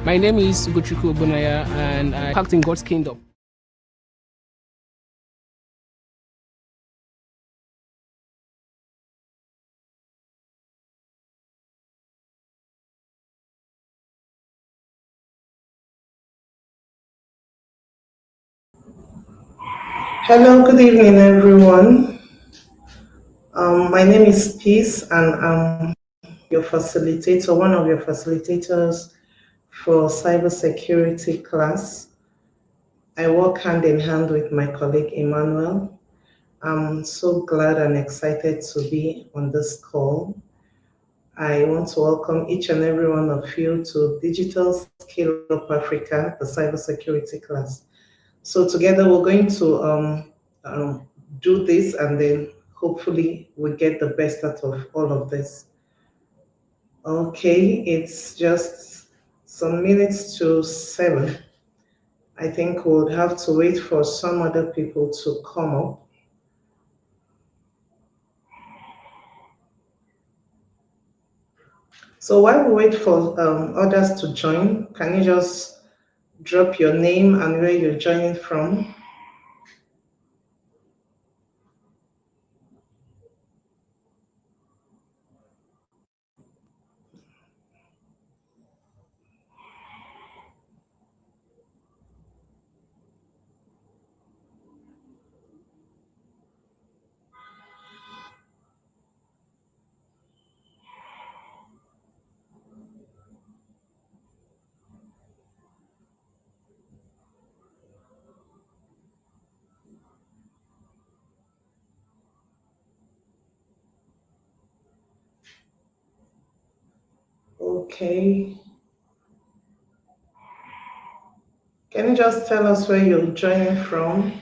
My name is Ugochukwu Bunaya, and I packed in God's kingdom. Hello, good evening, everyone. My name is Peace, and I'm your facilitator, one of your facilitators for cybersecurity class. I work hand in hand with my colleague Emmanuel. I'm so glad and excited to be on this call. I want to welcome each and every one of you to Digital Skillup Africa, the cybersecurity class. So together we're going to um, do this, and then hopefully we get the best out of all of this. Okay, it's just some minutes to 7. I think we'll have to wait for some other people to come up. So while we wait for others to join, can you just drop your name and where you're joining from? Okay. Can you just tell us where you're joining from?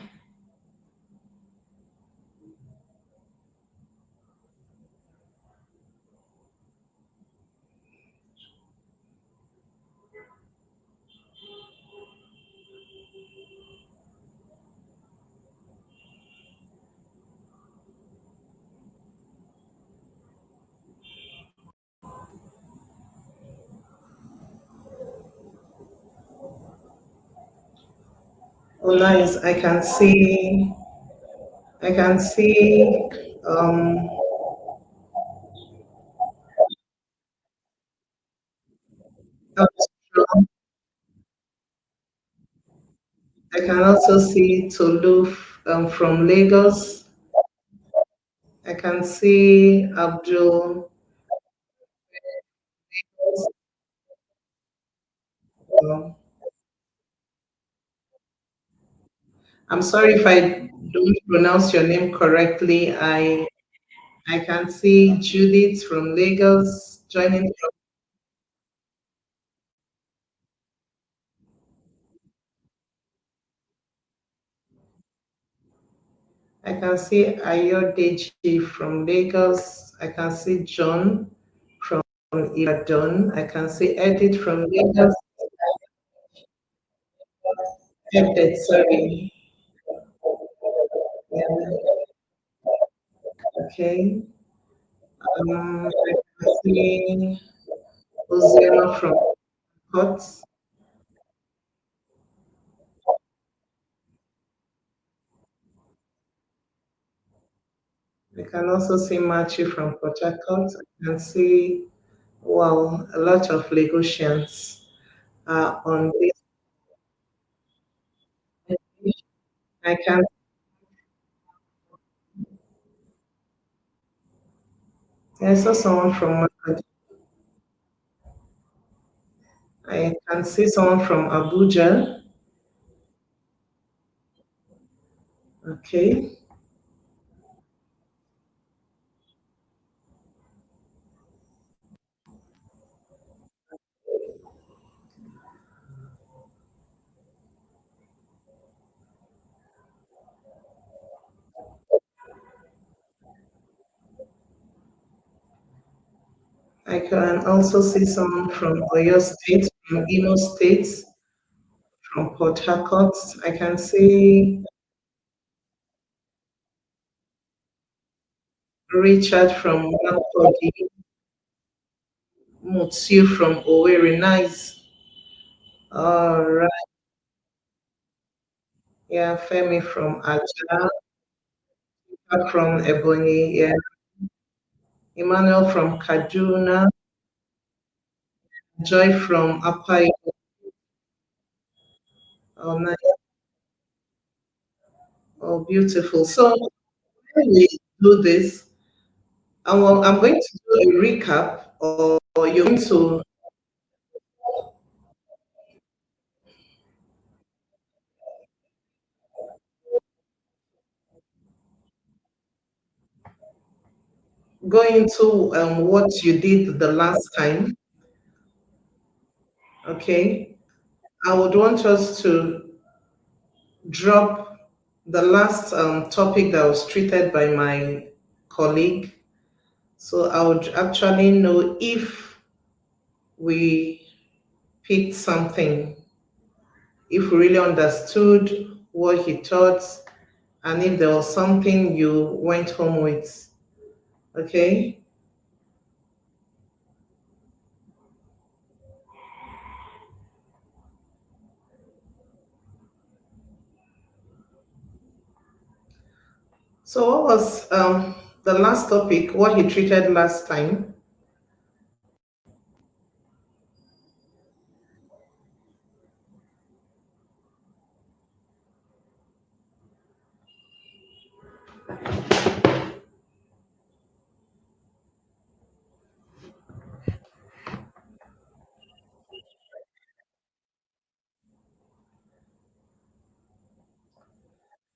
Oh, nice. I can see, um, Armstrong. I can also see Tolu from Lagos. I can see Abdul. um, I'm sorry if I don't pronounce your name correctly. I can see Judith from Lagos joining from. I can see Ayodeji from Lagos. I can see John from Ibadan. I can see Edith from Lagos. Edith, sorry. Yeah, okay. I can see Oziema from Port. I can also see Machi from Port Harcourt. I can see, wow, a lot of Lagosians are on this. I can, I saw someone from Makadi. I can see someone from Abuja. Okay. I can also see someone from Oyo State, from Imo State, from Port Harcourt. I can see Richard from Makodi, Mutsu from Owerri. Nice. All right. Yeah, Femi from Aja, from Ebony. Yeah, Emmanuel from Kaduna, Joy from Apai. Oh, nice. Oh, beautiful. So when we do this, I'm going to do a recap, or you're going to go into what you did the last time. Okay. I would want us to drop the last topic that was treated by my colleague. So I would actually know if we picked something, if we really understood what he taught, and if there was something you went home with. Okay. So what was the last topic, what he treated last time?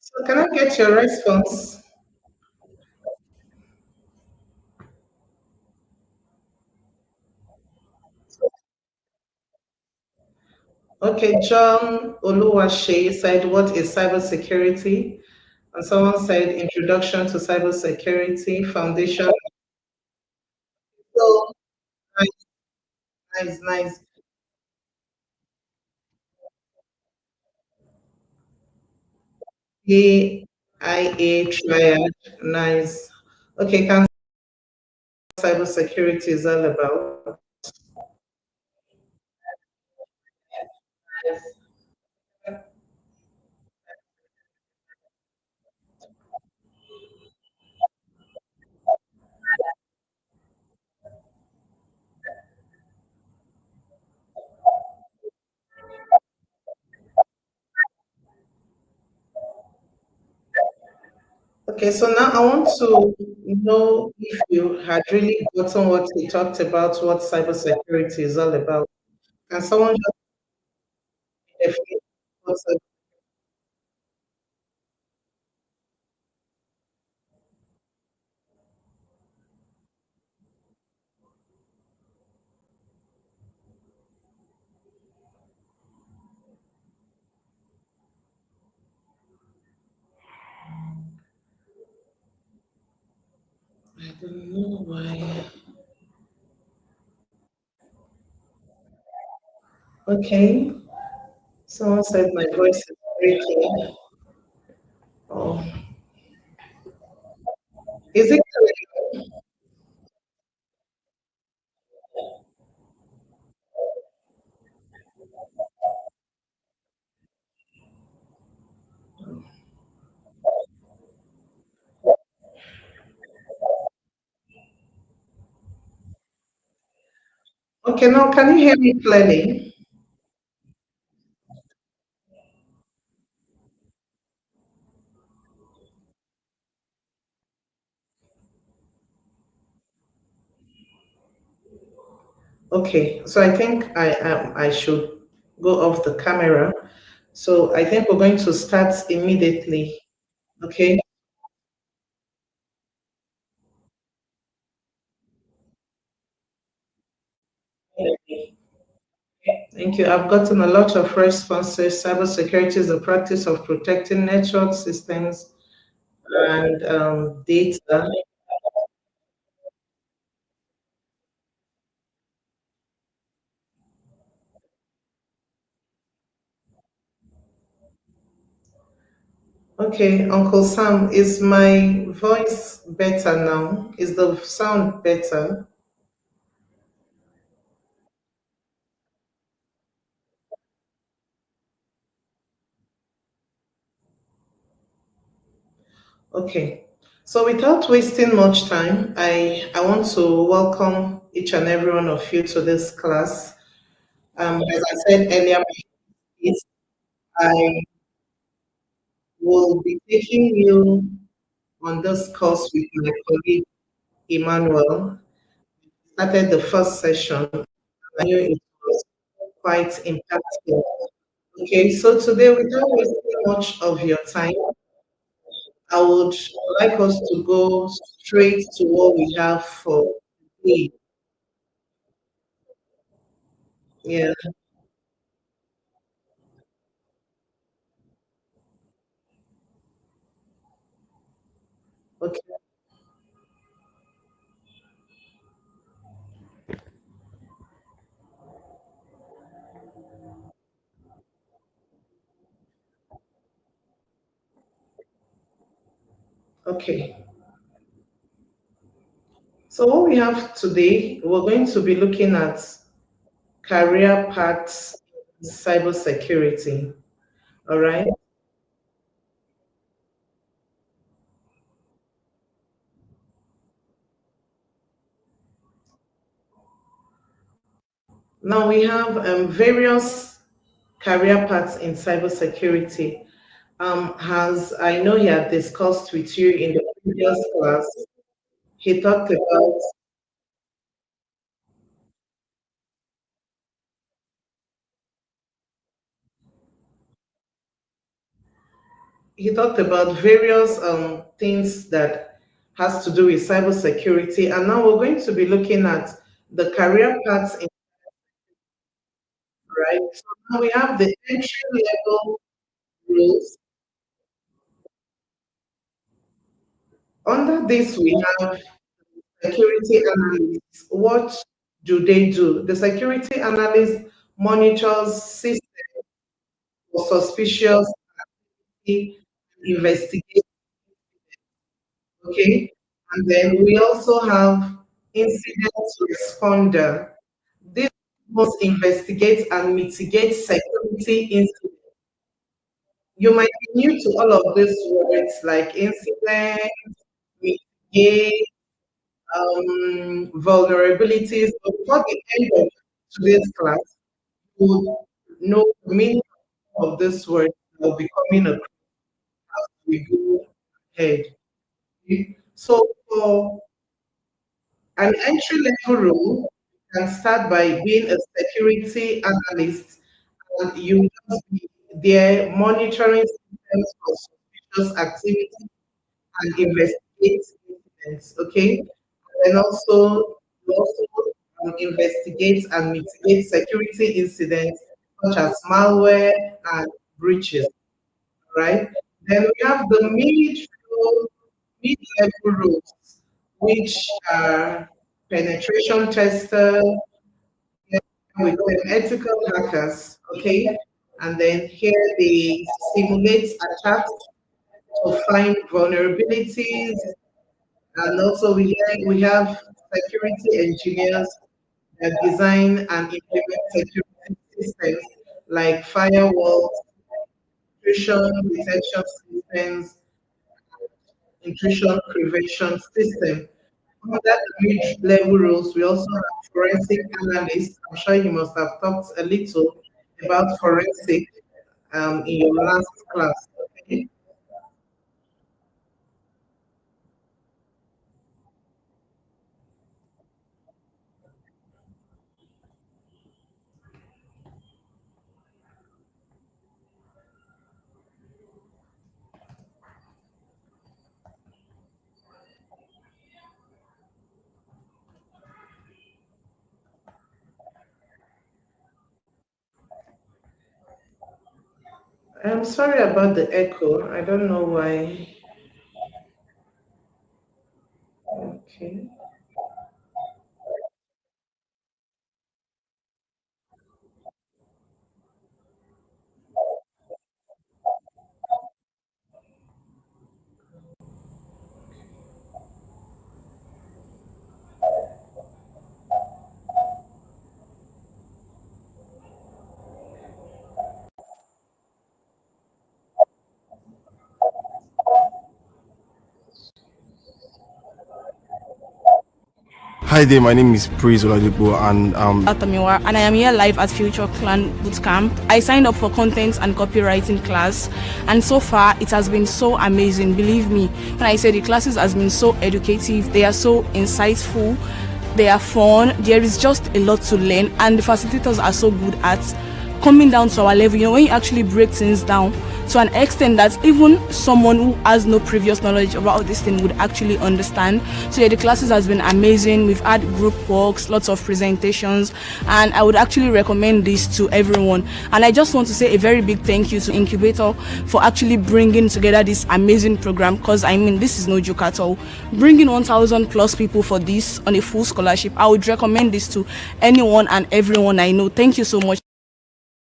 So can I get your response? Okay, John Oluwashe said, what is cybersecurity? And someone said, introduction to cybersecurity, foundation. So nice, nice, nice. CIA Triad, nice. Okay, can cybersecurity is all about? Okay, so now I want to know if you had really gotten what he talked about, what cybersecurity is all about. Can someone just define what I don't know why. Okay, someone said my voice is breaking. Oh, is it clear? Okay, now can you hear me clearly? Okay, so I think I should go off the camera. So I think we're going to start immediately. Okay, thank you. I've gotten a lot of responses. Cybersecurity is the practice of protecting network systems and data. Okay, Uncle Sam, is my voice better now? Is the sound better? Okay. So without wasting much time, I want to welcome each and every one of you to this class. As I said earlier, I will be taking you on this course with my colleague Emmanuel. Started the first session. I knew it was quite impactful. Okay, so today, without wasting much of your time, I would like us to go straight to what we have for today. Yeah, okay, okay. So what we have today, we're going to be looking at career paths in cybersecurity. All right. Now we have various career paths in cybersecurity. As I know he had discussed with you in the previous class, he talked about various things that has to do with cybersecurity, and now we're going to be looking at the career paths in right. So now we have the entry level roles. Under this, we have security analysts. What do they do? The security analyst monitors systems for suspicious activity, investigate, okay? And then we also have incident responder. This must investigate and mitigate security incidents. You might be new to all of these words like incident, mitigate, vulnerabilities. But before the end of today's class, you would know the meaning of this word that will be coming across as we go ahead. Okay? So for an entry level role, you can start by being a security analyst and you just be there monitoring systems for suspicious activity and investigate incidents. Okay. And also, you also investigate and mitigate security incidents such as malware and breaches, right? Then we have the mid-level roles, which are penetration tester, we call them ethical hackers, okay? And then here they simulate attacks to find vulnerabilities, and also we have security engineers that design and implement security systems like firewalls, intrusion detection systems, intrusion prevention system. Under the mid-level roles, we also have forensic analysts. I'm sure you must have talked a little about forensic in your last class. Okay? I'm sorry about the echo. I don't know why. Okay. Hi there, my name is Praise Oladipo, and Atamiwa, and I am here live at Future Clan Bootcamp. I signed up for content and copywriting class, and so far it has been so amazing. Believe me, when I say the classes has been so educative, they are so insightful, they are fun, there is just a lot to learn, and the facilitators are so good at coming down to our level. You know, when you actually break things down to an extent that even someone who has no previous knowledge about this thing would actually understand. So yeah, the classes has been amazing. We've had group works, lots of presentations, and I would actually recommend this to everyone. And I just want to say a very big thank you to Incubator for actually bringing together this amazing program, because I mean, this is no joke at all. Bringing 1,000 plus people for this on a full scholarship, I would recommend this to anyone and everyone I know. Thank you so much.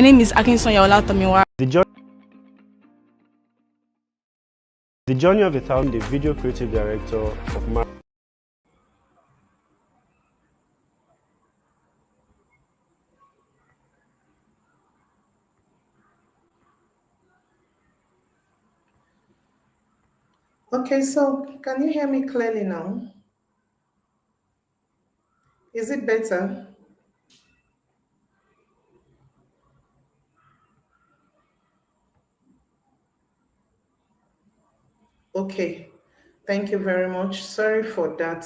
My name is Akinsonya Olatomiwa. The journey of a thousand, the video creative director of my. Okay, so can you hear me clearly now? Is it better? Okay, thank you very much. Sorry for that.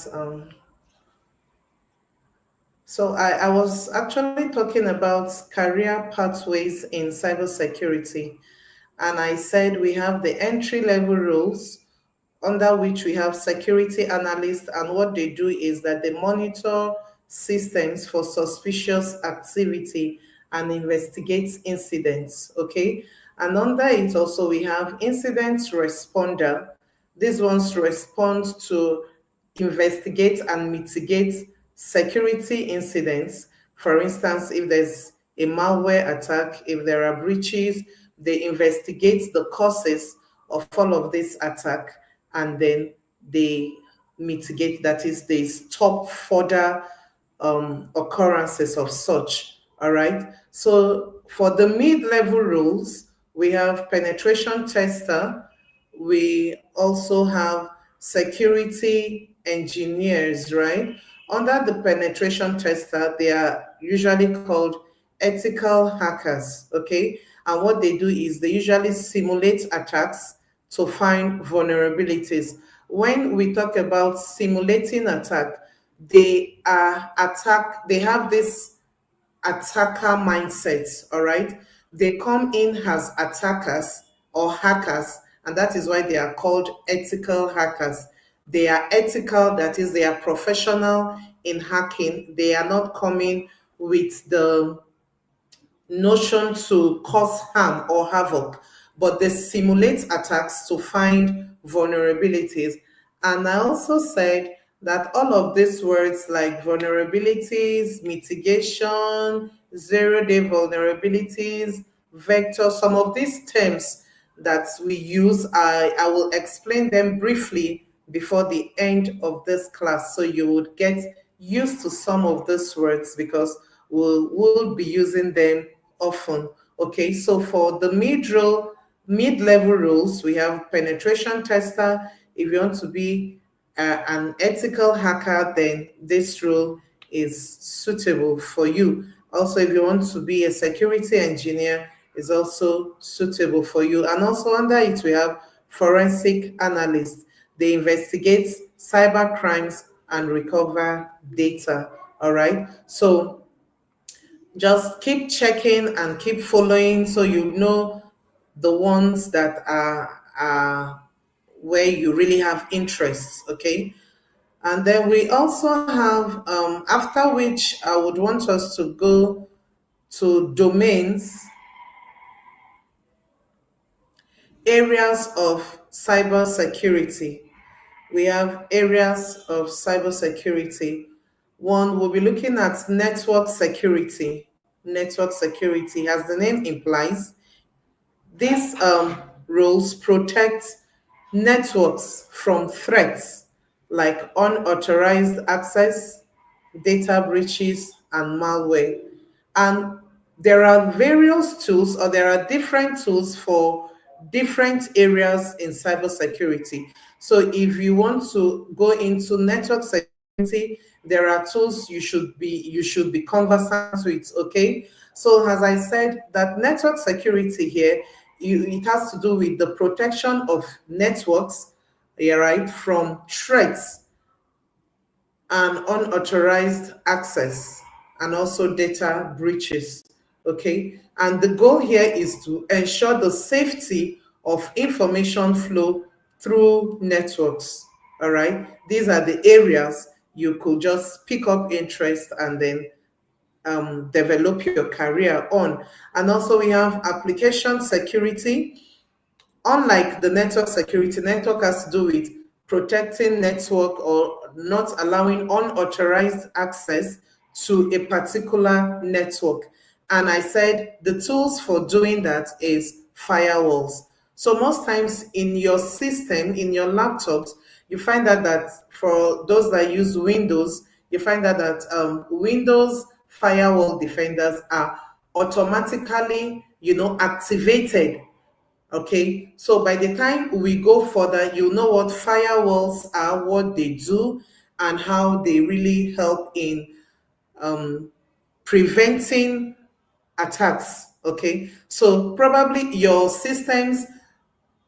So I was actually talking about career pathways in cybersecurity, and I said we have the entry level roles under which we have security analysts, and what they do is that they monitor systems for suspicious activity and investigate incidents. Okay, and under it also we have incident responder. These ones respond to investigate and mitigate security incidents. For instance, if there's a malware attack, if there are breaches, they investigate the causes of all of this attack, and then they mitigate, that is, they stop further occurrences of such. All right. So for the mid-level roles, we have penetration tester. We also have security engineers, right? Under the penetration tester, they are usually called ethical hackers, okay? And what they do is they usually simulate attacks to find vulnerabilities. When we talk about simulating attack, they have this attacker mindsets, all right? They come in as attackers or hackers, and that is why they are called ethical hackers. They are ethical, that is, they are professional in hacking. They are not coming with the notion to cause harm or havoc, but they simulate attacks to find vulnerabilities. And I also said that all of these words like vulnerabilities, mitigation, zero-day vulnerabilities, vector, some of these terms that we use, I will explain them briefly before the end of this class, so you would get used to some of these words, because we'll be using them often. Okay, so for the mid-level roles, we have penetration tester. If you want to be an ethical hacker, then this role is suitable for you. Also, if you want to be a security engineer, is also suitable for you. And also under it, we have forensic analyst. They investigate cyber crimes and recover data. All right. So just keep checking and keep following, so you know the ones that are where you really have interests. Okay. And then we also have, after which I would want us to go to domains, areas of cybersecurity. We have areas of cybersecurity. One, we'll be looking at network security. Network security, as the name implies, these rules protect networks from threats like unauthorized access, data breaches, and malware. And there are various tools, or there are different tools for different areas in cybersecurity. So if you want to go into network security, there are tools you should be conversant with. Okay, so as I said, that network security here, it has to do with the protection of networks, yeah, right, from threats and unauthorized access, and also data breaches. Okay, and the goal here is to ensure the safety of information flow through networks. All right, these are the areas you could just pick up interest and then develop your career on. And also we have application security. Unlike the network security, network has to do with protecting network or not allowing unauthorized access to a particular network. And I said the tools for doing that is firewalls. So most times in your system, in your laptops, you find that for those that use Windows, you find that Windows firewall defenders are automatically, activated. Okay, so by the time we go further, you know what firewalls are, what they do, and how they really help in preventing attacks. Okay, so probably your systems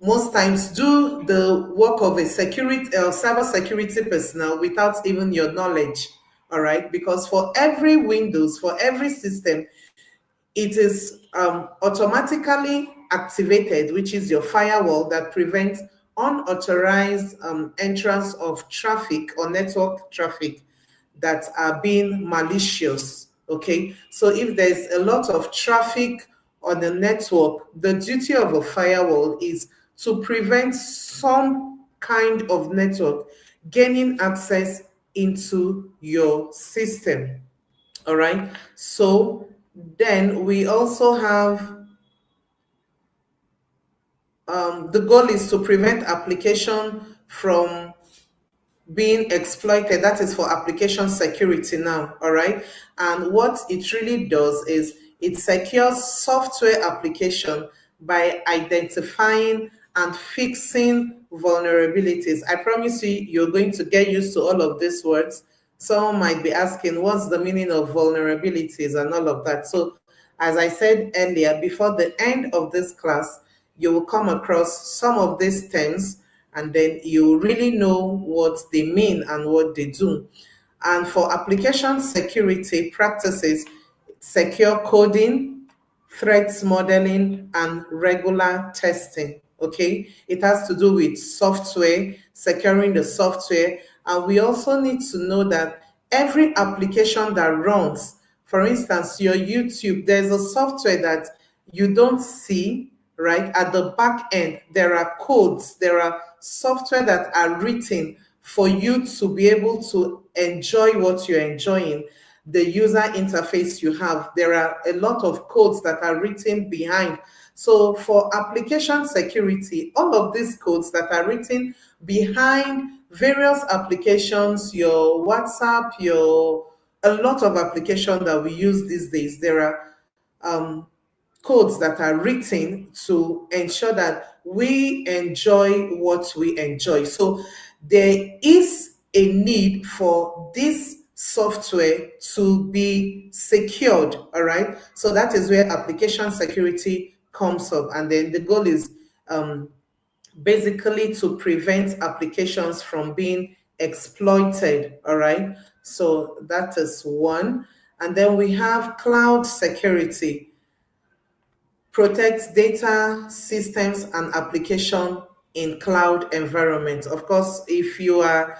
most times do the work of a security cyber security personnel without even your knowledge. All right, because for every Windows, for every system, it is automatically activated, which is your firewall that prevents unauthorized entrance of traffic or network traffic that are being malicious. Okay, so if there's a lot of traffic on the network, the duty of a firewall is to prevent some kind of network gaining access into your system. All right, so then we also have the goal is to prevent application from being exploited. That is for application security now. All right, and what it really does is it secures software application by identifying and fixing vulnerabilities. I promise you, you're going to get used to all of these words. Someone might be asking, what's the meaning of vulnerabilities and all of that? So as I said earlier, before the end of this class, you will come across some of these terms, and then you really know what they mean and what they do. And for application security practices, secure coding, threats modeling, and regular testing. Okay, it has to do with software, securing the software. And we also need to know that every application that runs, for instance, your YouTube, there's a software that you don't see, right? At the back end, there are codes, there are software that are written for you to be able to enjoy what you're enjoying, the user interface you have. There are a lot of codes that are written behind. So for application security, all of these codes that are written behind various applications, your WhatsApp, a lot of applications that we use these days, there are codes that are written to ensure that we enjoy what we enjoy. So there is a need for this software to be secured. All right, so that is where application security comes up, and then the goal is basically to prevent applications from being exploited. All right, so that is one. And then we have cloud security, protects data, systems, and application in cloud environment. Of course, if you're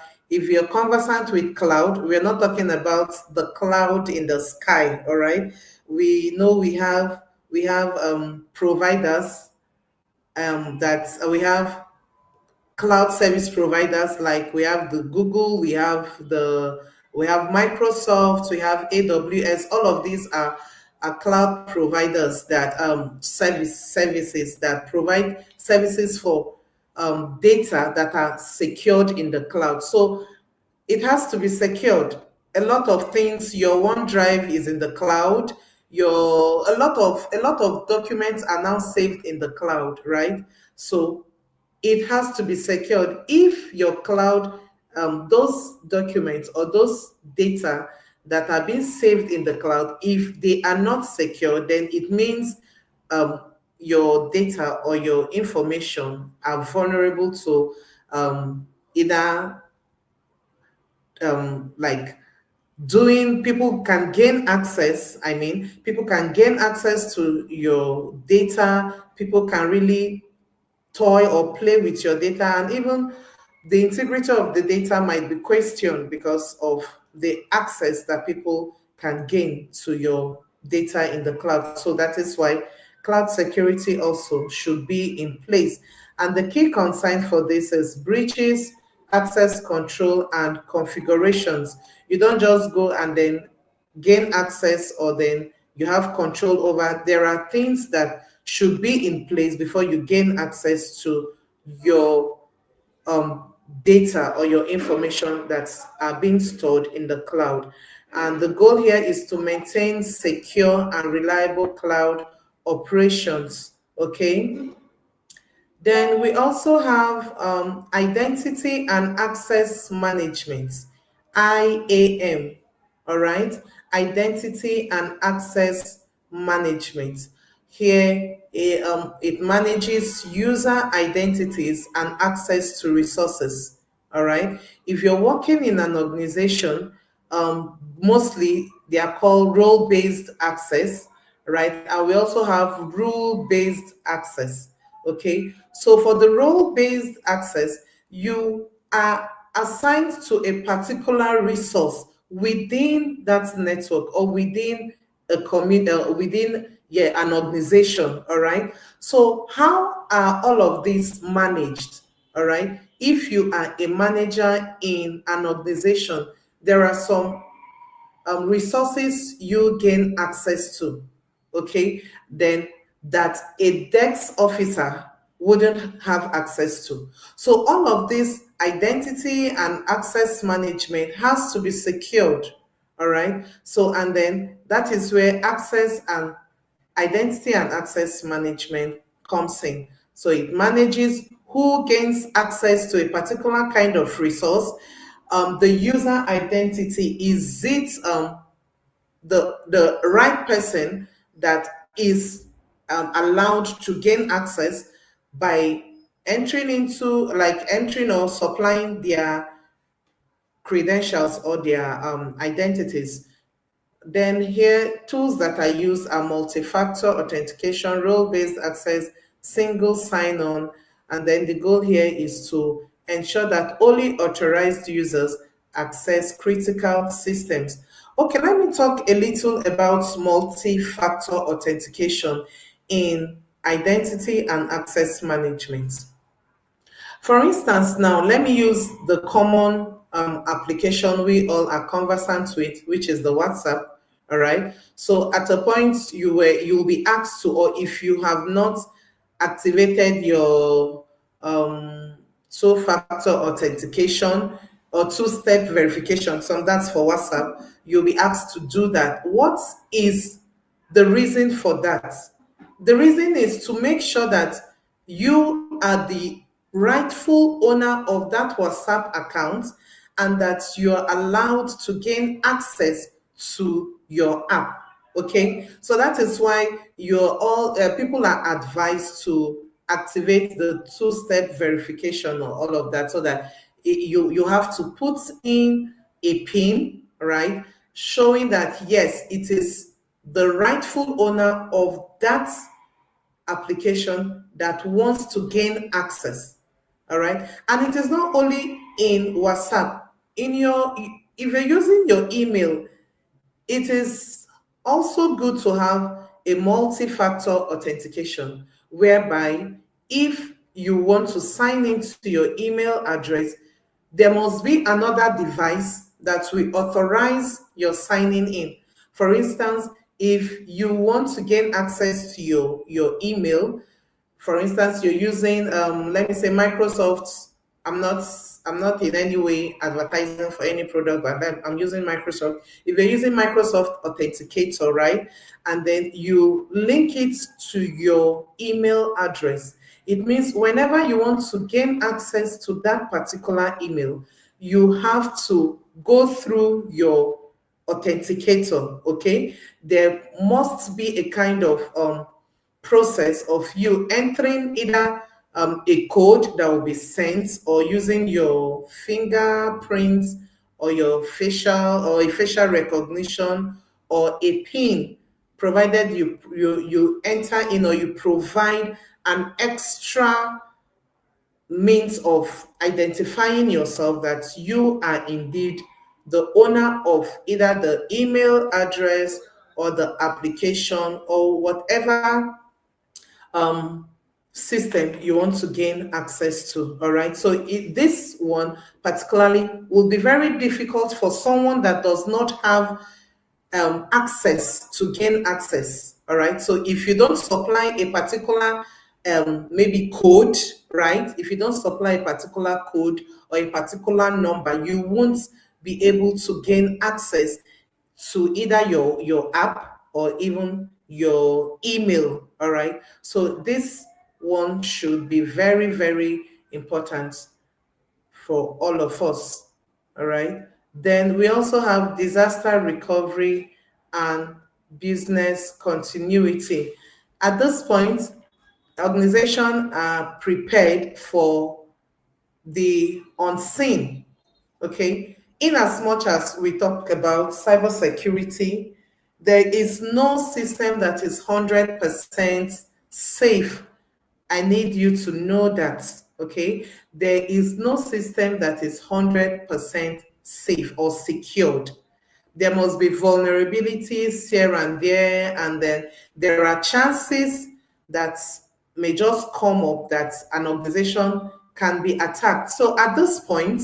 conversant with cloud, we're not talking about the cloud in the sky. All right, we know we have providers that we have cloud service providers, like we have the Google, we have Microsoft, we have AWS. All of these are cloud providers that services that provide services for data that are secured in the cloud. So it has to be secured. A lot of things, your OneDrive is in the cloud. A lot of documents are now saved in the cloud, right? So it has to be secured. If your cloud those documents or those data that are being saved in the cloud, if they are not secure, then it means your data or your information are vulnerable to either like doing people can gain access. I mean, people can gain access to your data, people can really toy or play with your data, and even the integrity of the data might be questioned because of the access that people can gain to your data in the cloud. So that is why cloud security also should be in place. And the key concern for this is breaches, access control, and configurations. You don't just go and then gain access or then you have control over. There are things that should be in place before you gain access to your data or your information that's being stored in the cloud. And the goal here is to maintain secure and reliable cloud operations. Okay. Then we also have identity and access management, IAM. All right, identity and access management. Here, it manages user identities and access to resources. All right, if you're working in an organization, mostly they are called role-based access, right? And we also have rule-based access. Okay, so for the role-based access, you are assigned to a particular resource within that network or within a community, within an organization. All right. So how are all of these managed? All right. If you are a manager in an organization, there are some resources you gain access to, okay, then that a desk officer wouldn't have access to. So all of this identity and access management has to be secured, all right? So, and then that is where access and identity and access management comes in. So it manages who gains access to a particular kind of resource. The user identity, is it the right person that is allowed to gain access by entering or supplying their credentials or their identities. Then here, tools that are used are multi-factor authentication, role-based access, single sign-on, and then the goal here is to ensure that only authorized users access critical systems. Okay, let me talk a little about multi-factor authentication in identity and access management. For instance, now let me use the common application we all are conversant with, which is the WhatsApp. All right. So at a point you'll be asked to, or if you have not activated your two-factor authentication or two-step verification, so that's for WhatsApp, you'll be asked to do that. What is the reason for that? The reason is to make sure that you are the rightful owner of that WhatsApp account and that you are allowed to gain access to your app. Okay, so that is why people are advised to activate the two-step verification or all of that, so that you have to put in a PIN, right, showing that yes, it is the rightful owner of that application that wants to gain access. All right, and it is not only in WhatsApp. If you're using your email, it is also good to have a multi-factor authentication, whereby if you want to sign into your email address, there must be another device that will authorize your signing in. For instance, if you want to gain access to your email, for instance, you're using, let me say, Microsoft. I'm not in any way advertising for any product, but I'm using Microsoft. If you're using Microsoft Authenticator, right, and then you link it to your email address, it means whenever you want to gain access to that particular email, you have to go through your authenticator, okay? There must be a kind of process of you entering either a code that will be sent, or using your fingerprints or your facial or a facial recognition or a PIN, provided you enter in, or you provide an extra means of identifying yourself that you are indeed the owner of either the email address or the application or whatever um, system you want to gain access to. All right. So this one particularly will be very difficult for someone that does not have access to gain access. All right. So if you don't supply a particular maybe code, right? If you don't supply a particular code or a particular number, you won't be able to gain access to either your app or even your email. All right. So this one should be very, very important for all of us. All right. Then we also have disaster recovery and business continuity. At this point, organizations are prepared for the unseen. Okay. In as much as we talk about cybersecurity, there is no system that is 100% safe. I need you to know that, okay? There is no system that is 100% safe or secured. There must be vulnerabilities here and there, and then there are chances that may just come up that an organization can be attacked. So at this point,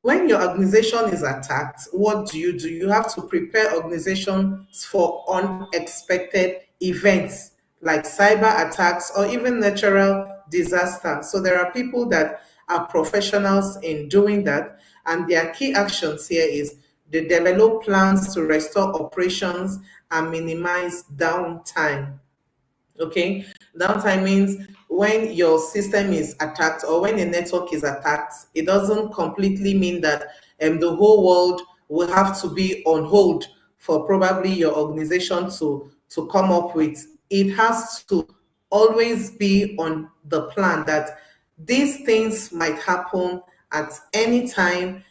when your organization is attacked, what do? You have to prepare organizations for unexpected events like cyber attacks or even natural disaster. So there are people that are professionals in doing that, and their key actions here is they develop plans to restore operations and minimize downtime. Okay, downtime means when your system is attacked or when a network is attacked, it doesn't completely mean that the whole world will have to be on hold for probably your organization to come up with. It has to always be on the plan that these things might happen at any time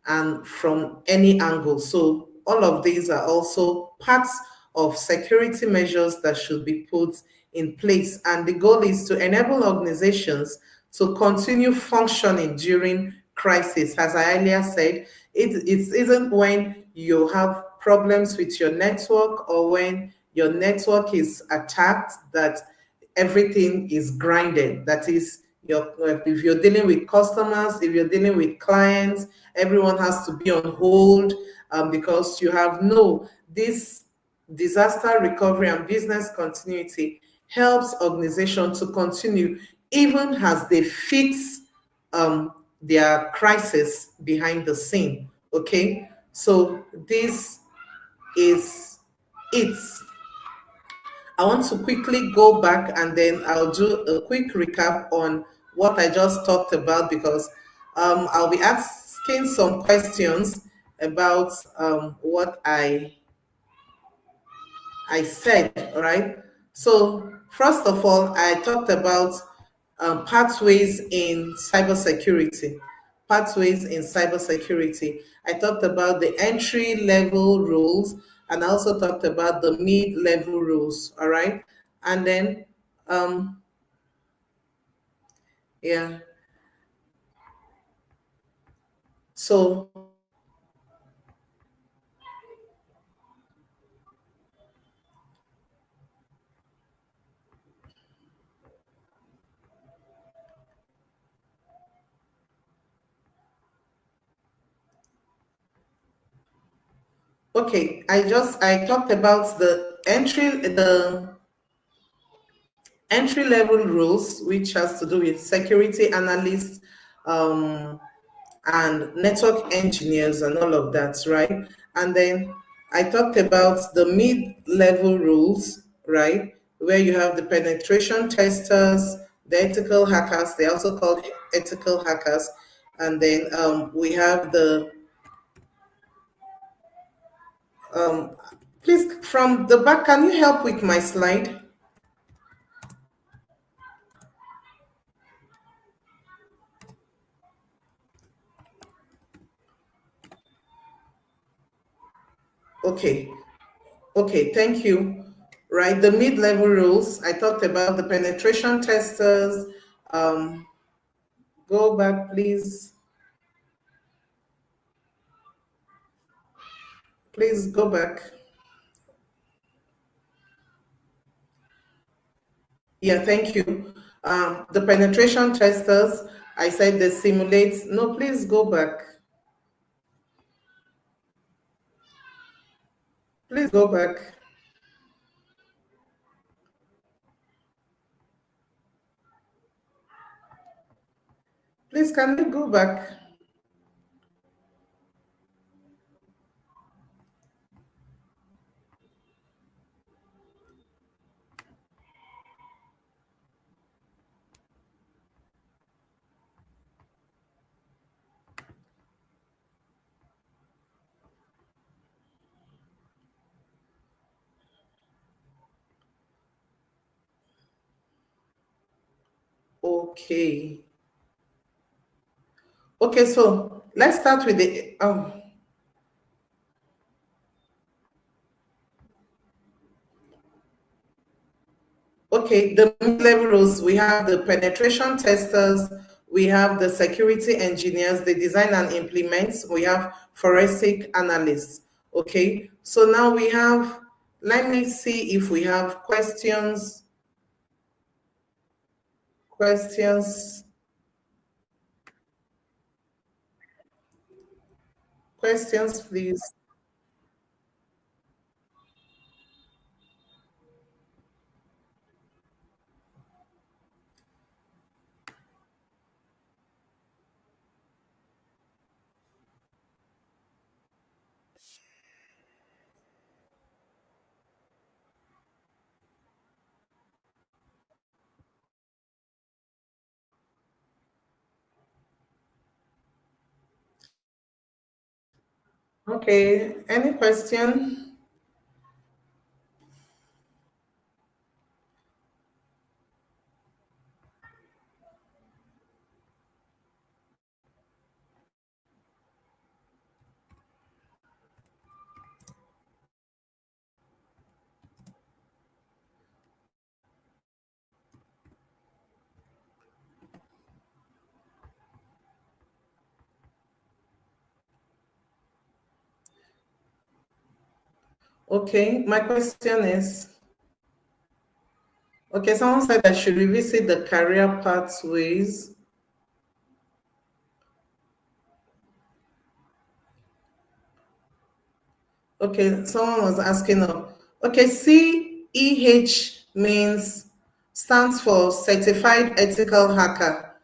and from any angle. So all of these are also parts of security measures that should be put in place. And the goal is to enable organizations to continue functioning during crisis. As I earlier said, it isn't when you have problems with your network or when your network is attacked that everything is grinded. That is, if you're dealing with customers, if you're dealing with clients, everyone has to be on hold because you have this disaster recovery and business continuity helps organizations to continue even as they fix their crisis behind the scene. Okay, so this is it. I want to quickly go back and then I'll do a quick recap on what I just talked about, because I'll be asking some questions about what I said, all right? So first of all, I talked about pathways in cybersecurity. Pathways in cybersecurity. I talked about the entry level rules, and I also talked about the mid level rules, all right? And then, yeah. So okay, I talked about the entry level rules, which has to do with security analysts and network engineers and all of that, right? And then I talked about the mid level rules, right? Where you have the penetration testers, the ethical hackers, they also called ethical hackers, And then we have the, please, from the back, can you help with my slide? Okay, okay, thank you. Right, the mid-level roles, I talked about the penetration testers. Um, Go back, please. Please go back. Yeah, thank you. The penetration testers, I said they simulate. No, please go back. Please go back. Please, can you go back? Okay. Okay, so let's start with the okay, the mid-level roles, we have the penetration testers, we have the security engineers, they design and implement, we have forensic analysts. Okay, so now we have, let me see if we have questions. Questions, questions, please. Okay, any question? Okay, my question is, okay, someone said I should revisit the career pathways. Okay, someone was asking, okay, CEH means, stands for Certified Ethical Hacker.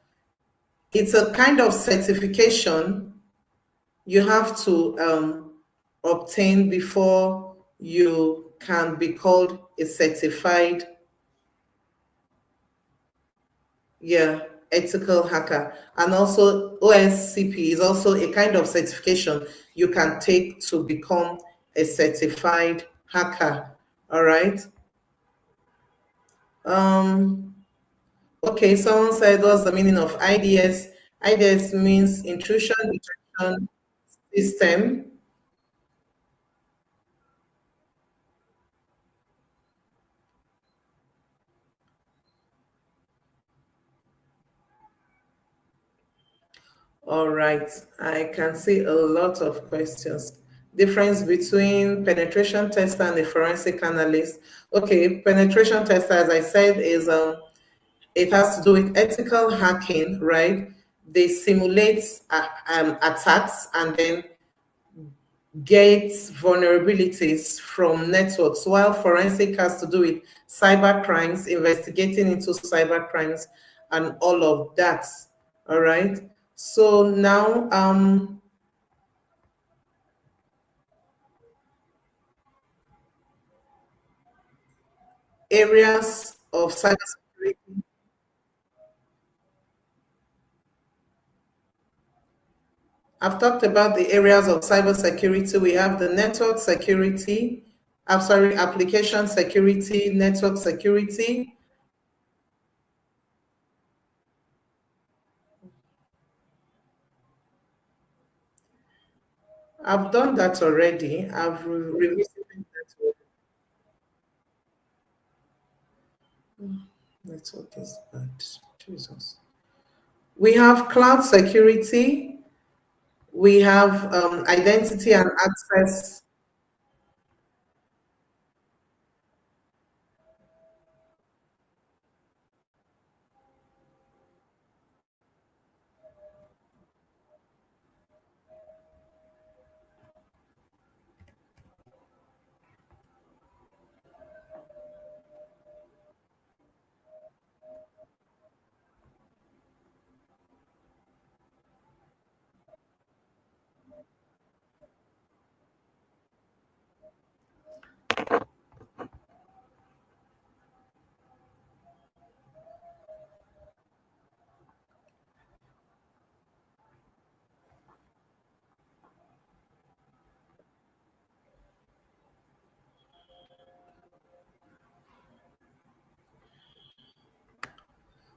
It's a kind of certification you have to obtain before you can be called a certified, yeah, ethical hacker. And also OSCP is also a kind of certification you can take to become a certified hacker. All right. Um, okay, someone said, what's the meaning of IDS? IDS means intrusion detection system. All right, I can see a lot of questions. Difference between penetration tester and a forensic analyst. Okay, penetration tester, as I said, is it has to do with ethical hacking, right? They simulate attacks and then get vulnerabilities from networks, while forensic has to do with cyber crimes, investigating into cyber crimes, and all of that. All right. So now, areas of cybersecurity. I've talked about the areas of cybersecurity. We have the network security, I'm sorry, application security, network security. I've done that already. I've revisited that already. Network is bad. Jesus. We have cloud security. We have identity and access.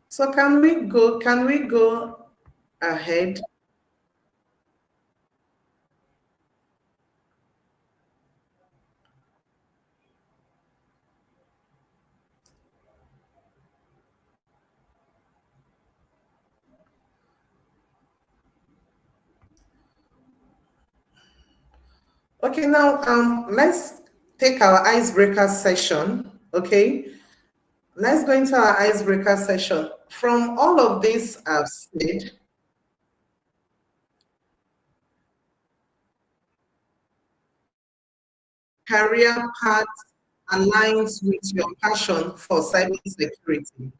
So can we go ahead? Okay, now let's take our icebreaker session. Okay, let's go into our icebreaker session. From all of this I've said, career path aligns with your passion for cybersecurity.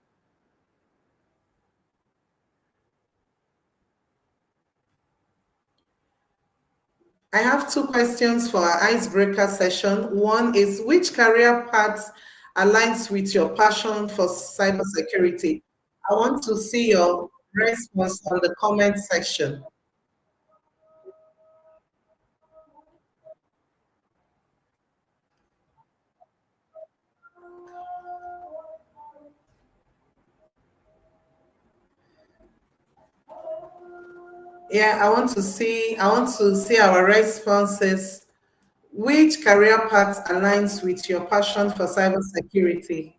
I have two questions for our icebreaker session. One is, which career path aligns with your passion for cybersecurity? I want to see your response on the comment section. Yeah, I want to see our responses. Which career path aligns with your passion for cybersecurity?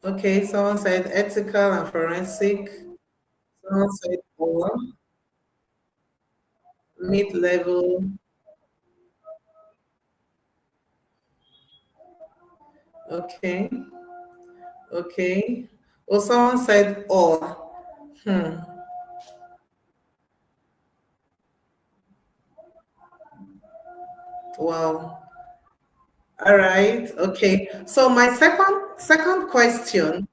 Okay, someone said ethical and forensic. Someone said or mid-level. Okay, okay. Or someone said or. Hmm. Wow. All right. Okay. So my second question,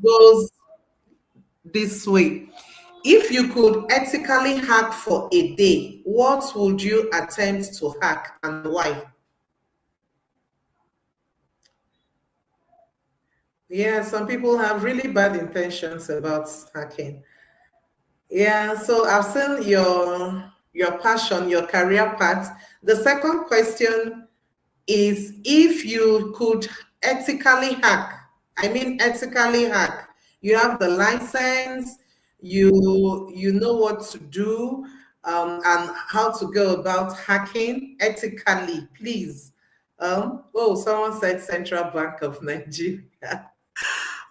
goes this way. If you could ethically hack for a day, what would you attempt to hack and why? Yeah, some people have really bad intentions about hacking. Yeah, so I've seen your passion, your career path. The second question is, if you could ethically hack, I mean ethically hack, you have the license, you know what to do, and how to go about hacking ethically, please. Oh, someone said Central Bank of Nigeria.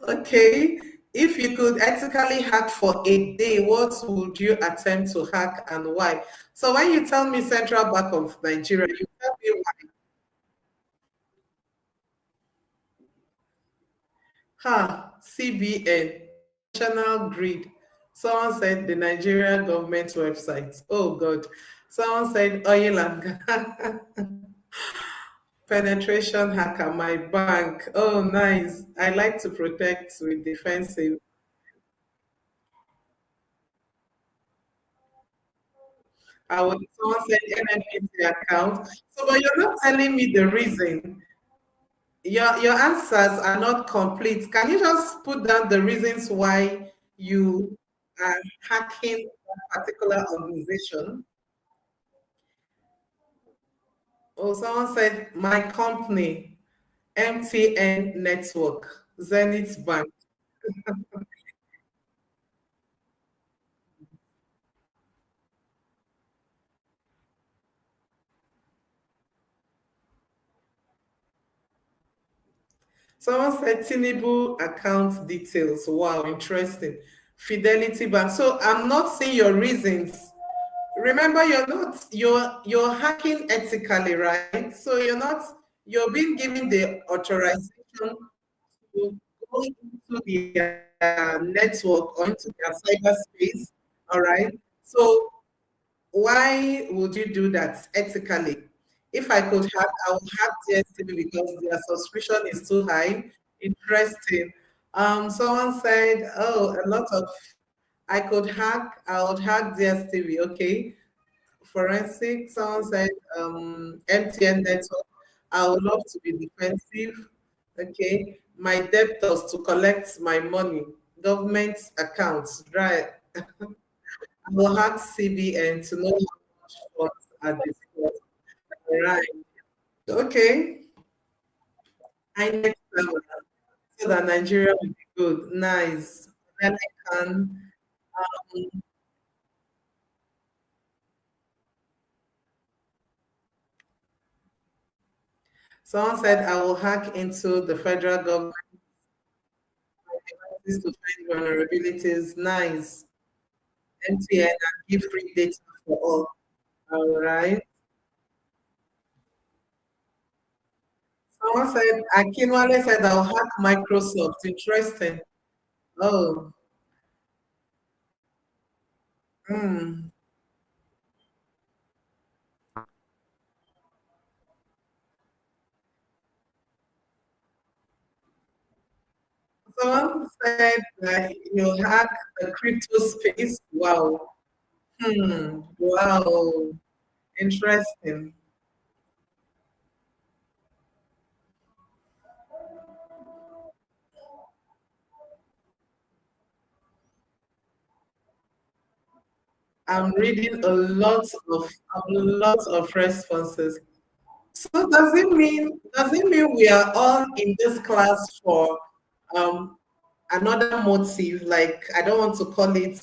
Okay. If you could ethically hack for a day, what would you attempt to hack and why? So when you tell me Central Bank of Nigeria, you tell me, CBN, National Grid. Someone said the Nigerian government website. Oh God. Someone said oil and gas. Penetration hacker, my bank. Oh, nice. I like to protect with defensive. I would someone said NNPC account. So, but you're not telling me the reason. your answers are not complete. Can you just put down the reasons why you are hacking a particular organization? Oh, someone said my company, MTN Network, Zenith Bank. Someone said Tinubu account details. Wow, interesting. Fidelity Bank. So I'm not seeing your reasons. Remember, you're hacking ethically, right? So you're being given the authorization to go into their network or into their cyberspace. All right. So why would you do that ethically? If I could hack, I would hack DSTV because their subscription is too high. Interesting. Someone said, oh, a lot of I would hack DSTV. Okay. Forensic, someone said MTN network. I would love to be defensive. Okay. My debtors to collect my money. Government accounts, right? I will hack CBN to know how much funds are dispersed. Right. Okay. I next level so that Nigeria will be good. Nice. Then I can. Someone said I will hack into the federal government to find vulnerabilities. Nice. MTN and give free data for all. All right. Someone said Akinwale said I'll hack Microsoft. Interesting. Oh. Hmm. Someone said that you hack the crypto space. Wow. Hmm. Wow. Interesting. I'm reading a lot of responses. So does it mean we are all in this class for um another motive? Like I don't want to call it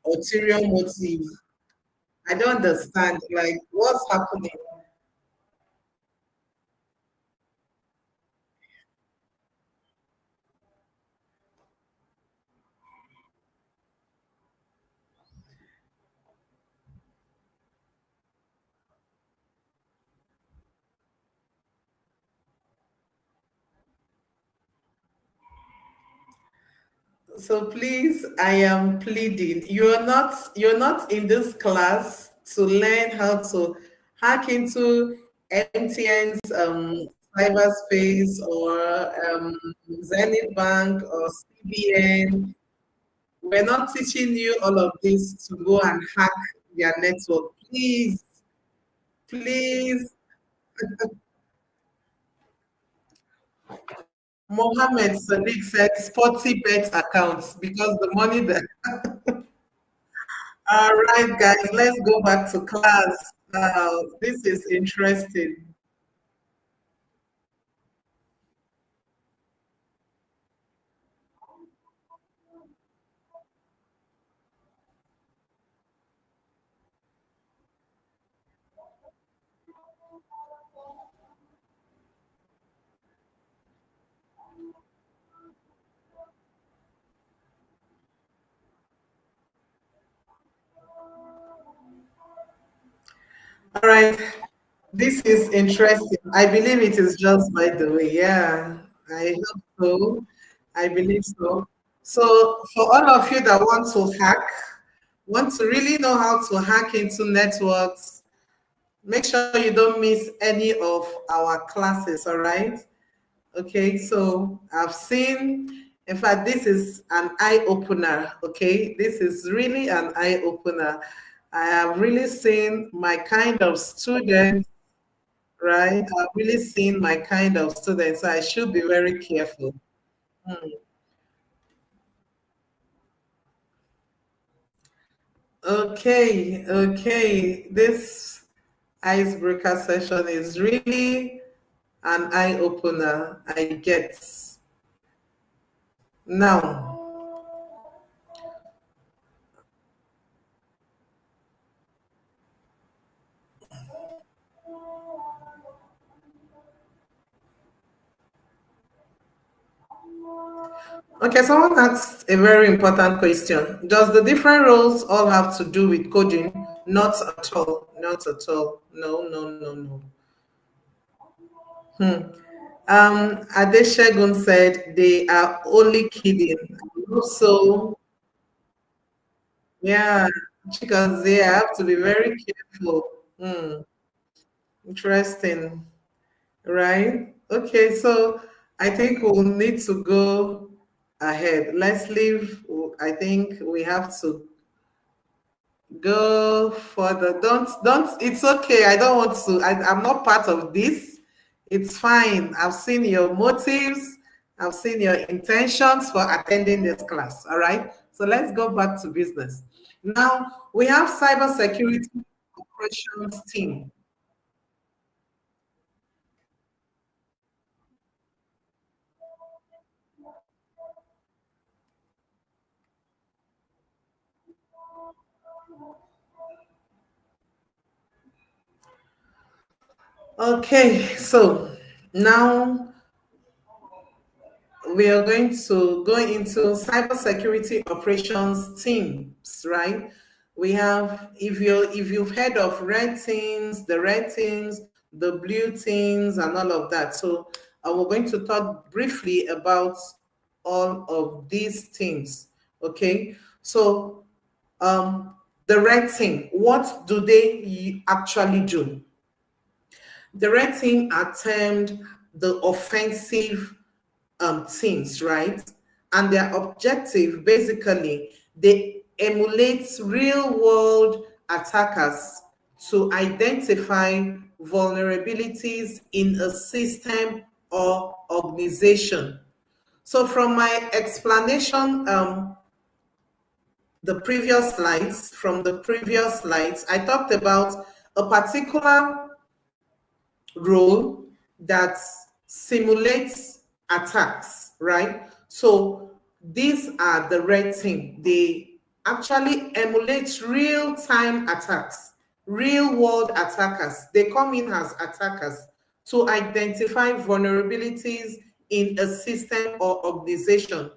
ulterior motive. I don't understand. Like what's happening? So please, I am pleading. You're not in this class to learn how to hack into MTN's cyberspace or Zenith Bank or CBN. We're not teaching you all of this to go and hack their network. Please, please. Mohammed Sadiq said sporty bet accounts because the money that. All right, guys, let's go back to class. This is interesting. All right, this is interesting. I believe it is just by the way. Yeah, I hope so. I believe so. So, for all of you that want to really know how to hack into networks, make sure you don't miss any of our classes, all right? Okay, so in fact, this is an eye opener. Okay, this is really an eye opener. I have really seen my kind of students right? I've really seen my kind of students, so I should be very careful. Okay, okay. This icebreaker session is really an eye opener. I get. Now, okay, someone asked a very important question. Does the different roles all have to do with coding? Not at all. Not at all. No, no, no, no. Adeshegun said they are only kidding. So, yeah, because they have to be very careful. Hmm, interesting, right? Okay, so I think we'll need to go ahead. Let's leave. I think we have to go further. Don't, it's okay. I don't want to, I'm not part of this. It's fine. I've seen your motives, I've seen your intentions for attending this class. All right. So let's go back to business. Now we have cybersecurity operations team. Okay, so now we are going to go into cybersecurity operations teams, right? We have, if you've heard of red teams, the red teams, the blue teams, and all of that. So we're going to talk briefly about all of these teams. Okay, so the red team, what do they actually do? The red team are termed the offensive teams, right? And their objective, basically, they emulate real world attackers to identify vulnerabilities in a system or organization. So from my explanation, from the previous slides, I talked about a particular role that simulates attacks, right? So these are the red team. They actually emulate real-time attacks, real-world attackers. They come in as attackers to identify vulnerabilities in a system or organization.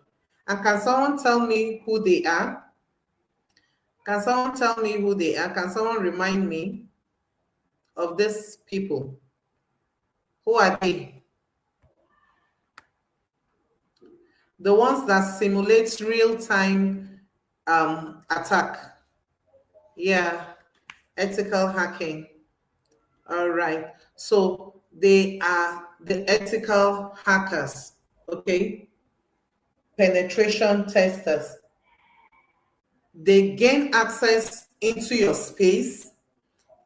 And can someone tell me who they are? Can someone tell me who they are? Can someone remind me of these people? Who are they? The ones that simulate real-time attack. Yeah, ethical hacking. All right. So they are the ethical hackers. Okay. Penetration testers. They gain access into your space,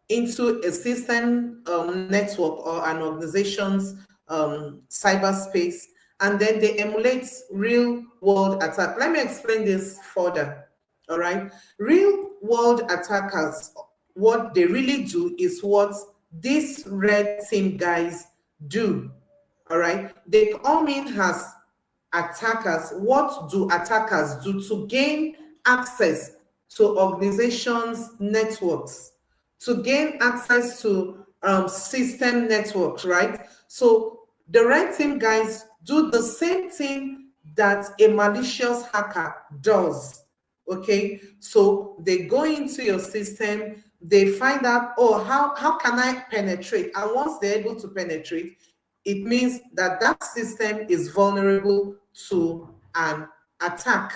into a system network or an organization's cyberspace, and then they emulate real world attack. Let me explain this further. All right. Real world attackers, what they really do is what these red team guys do. All right. They come in as attackers. What do attackers do to gain access to organizations' networks, to gain access to system networks, right? So the red team guys do the same thing that a malicious hacker does. Okay, so they go into your system, they find out, oh, how can I penetrate? And once they're able to penetrate, it means that that system is vulnerable to an attack.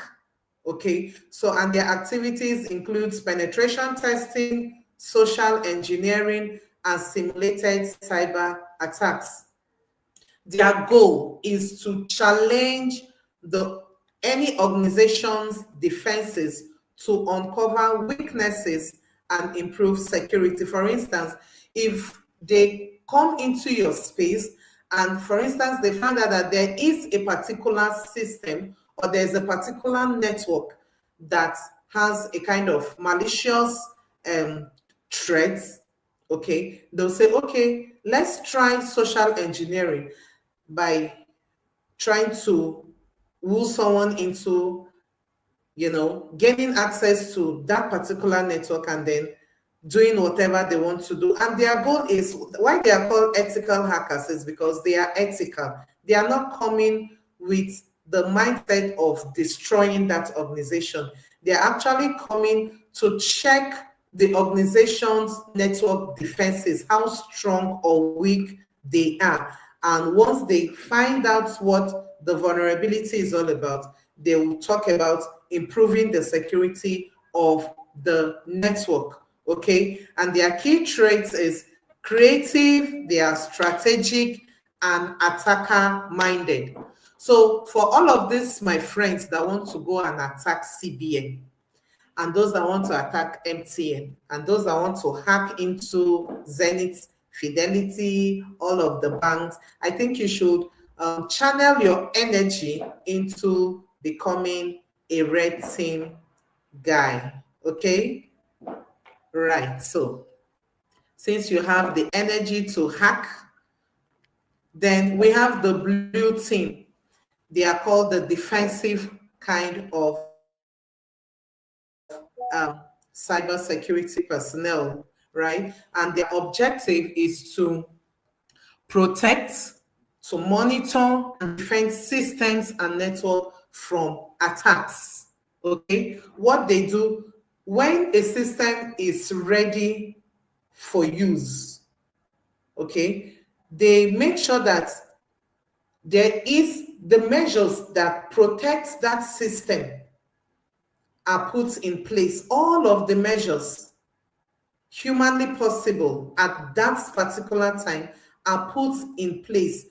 Okay, so and their activities includes penetration testing, social engineering, and simulated cyber attacks. Their goal is to challenge the any organization's defenses to uncover weaknesses and improve security. For instance, if they come into your space, and for instance, they find out that there is a particular system or there's a particular network that has a kind of malicious threats. Okay, they'll say, okay, let's try social engineering by trying to woo someone into, gaining access to that particular network and then doing whatever they want to do. And their goal is, why they are called ethical hackers is because they are ethical. They are not coming with the mindset of destroying that organization. They are actually coming to check the organization's network defenses, how strong or weak they are. And once they find out what the vulnerability is all about, they will talk about improving the security of the network. Okay, and their key traits is creative, they are strategic, and attacker minded. So for all of this, my friends that want to go and attack CBN, and those that want to attack MTN, and those that want to hack into Zenith, Fidelity, all of the banks, I think you should channel your energy into becoming a red team guy. Okay. Right, so since you have the energy to hack, then we have the blue team. They are called the defensive kind of cybersecurity personnel, right? And their objective is to protect, to monitor and defend systems and network from attacks. Okay, what they do when a system is ready for use, okay, they make sure that there is the measures that protect that system are put in place. All of the measures humanly possible at that particular time are put in place,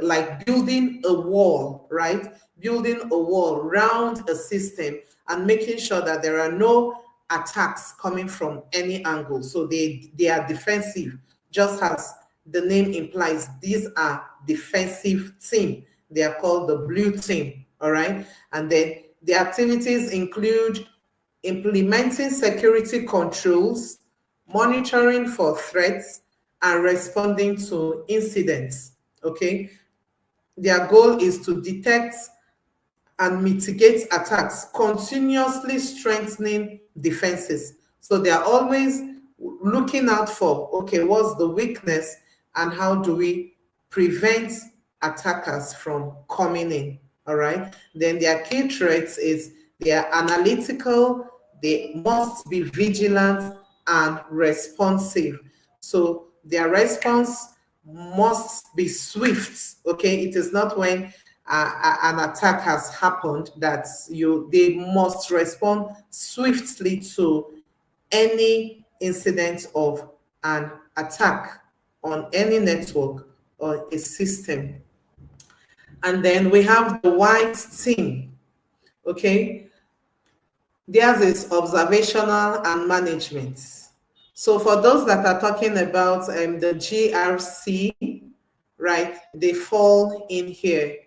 like building a wall, right? Building a wall around a system and making sure that there are no attacks coming from any angle. So they are defensive, just as the name implies. These are defensive team. They are called the blue team, all right? And then the activities include implementing security controls, monitoring for threats, and responding to incidents, okay? Their goal is to detect and mitigate attacks, continuously strengthening defenses. So they are always looking out for, okay, what's the weakness and how do we prevent attackers from coming in, all right? Then their key traits is they are analytical, they must be vigilant and responsive. So their response must be swift, okay? It is not when an attack has happened that they must respond swiftly to any incident of an attack on any network or a system. And then we have the white team, okay? Theirs is observational and management. So for those that are talking about the GRC, right, they fall in here.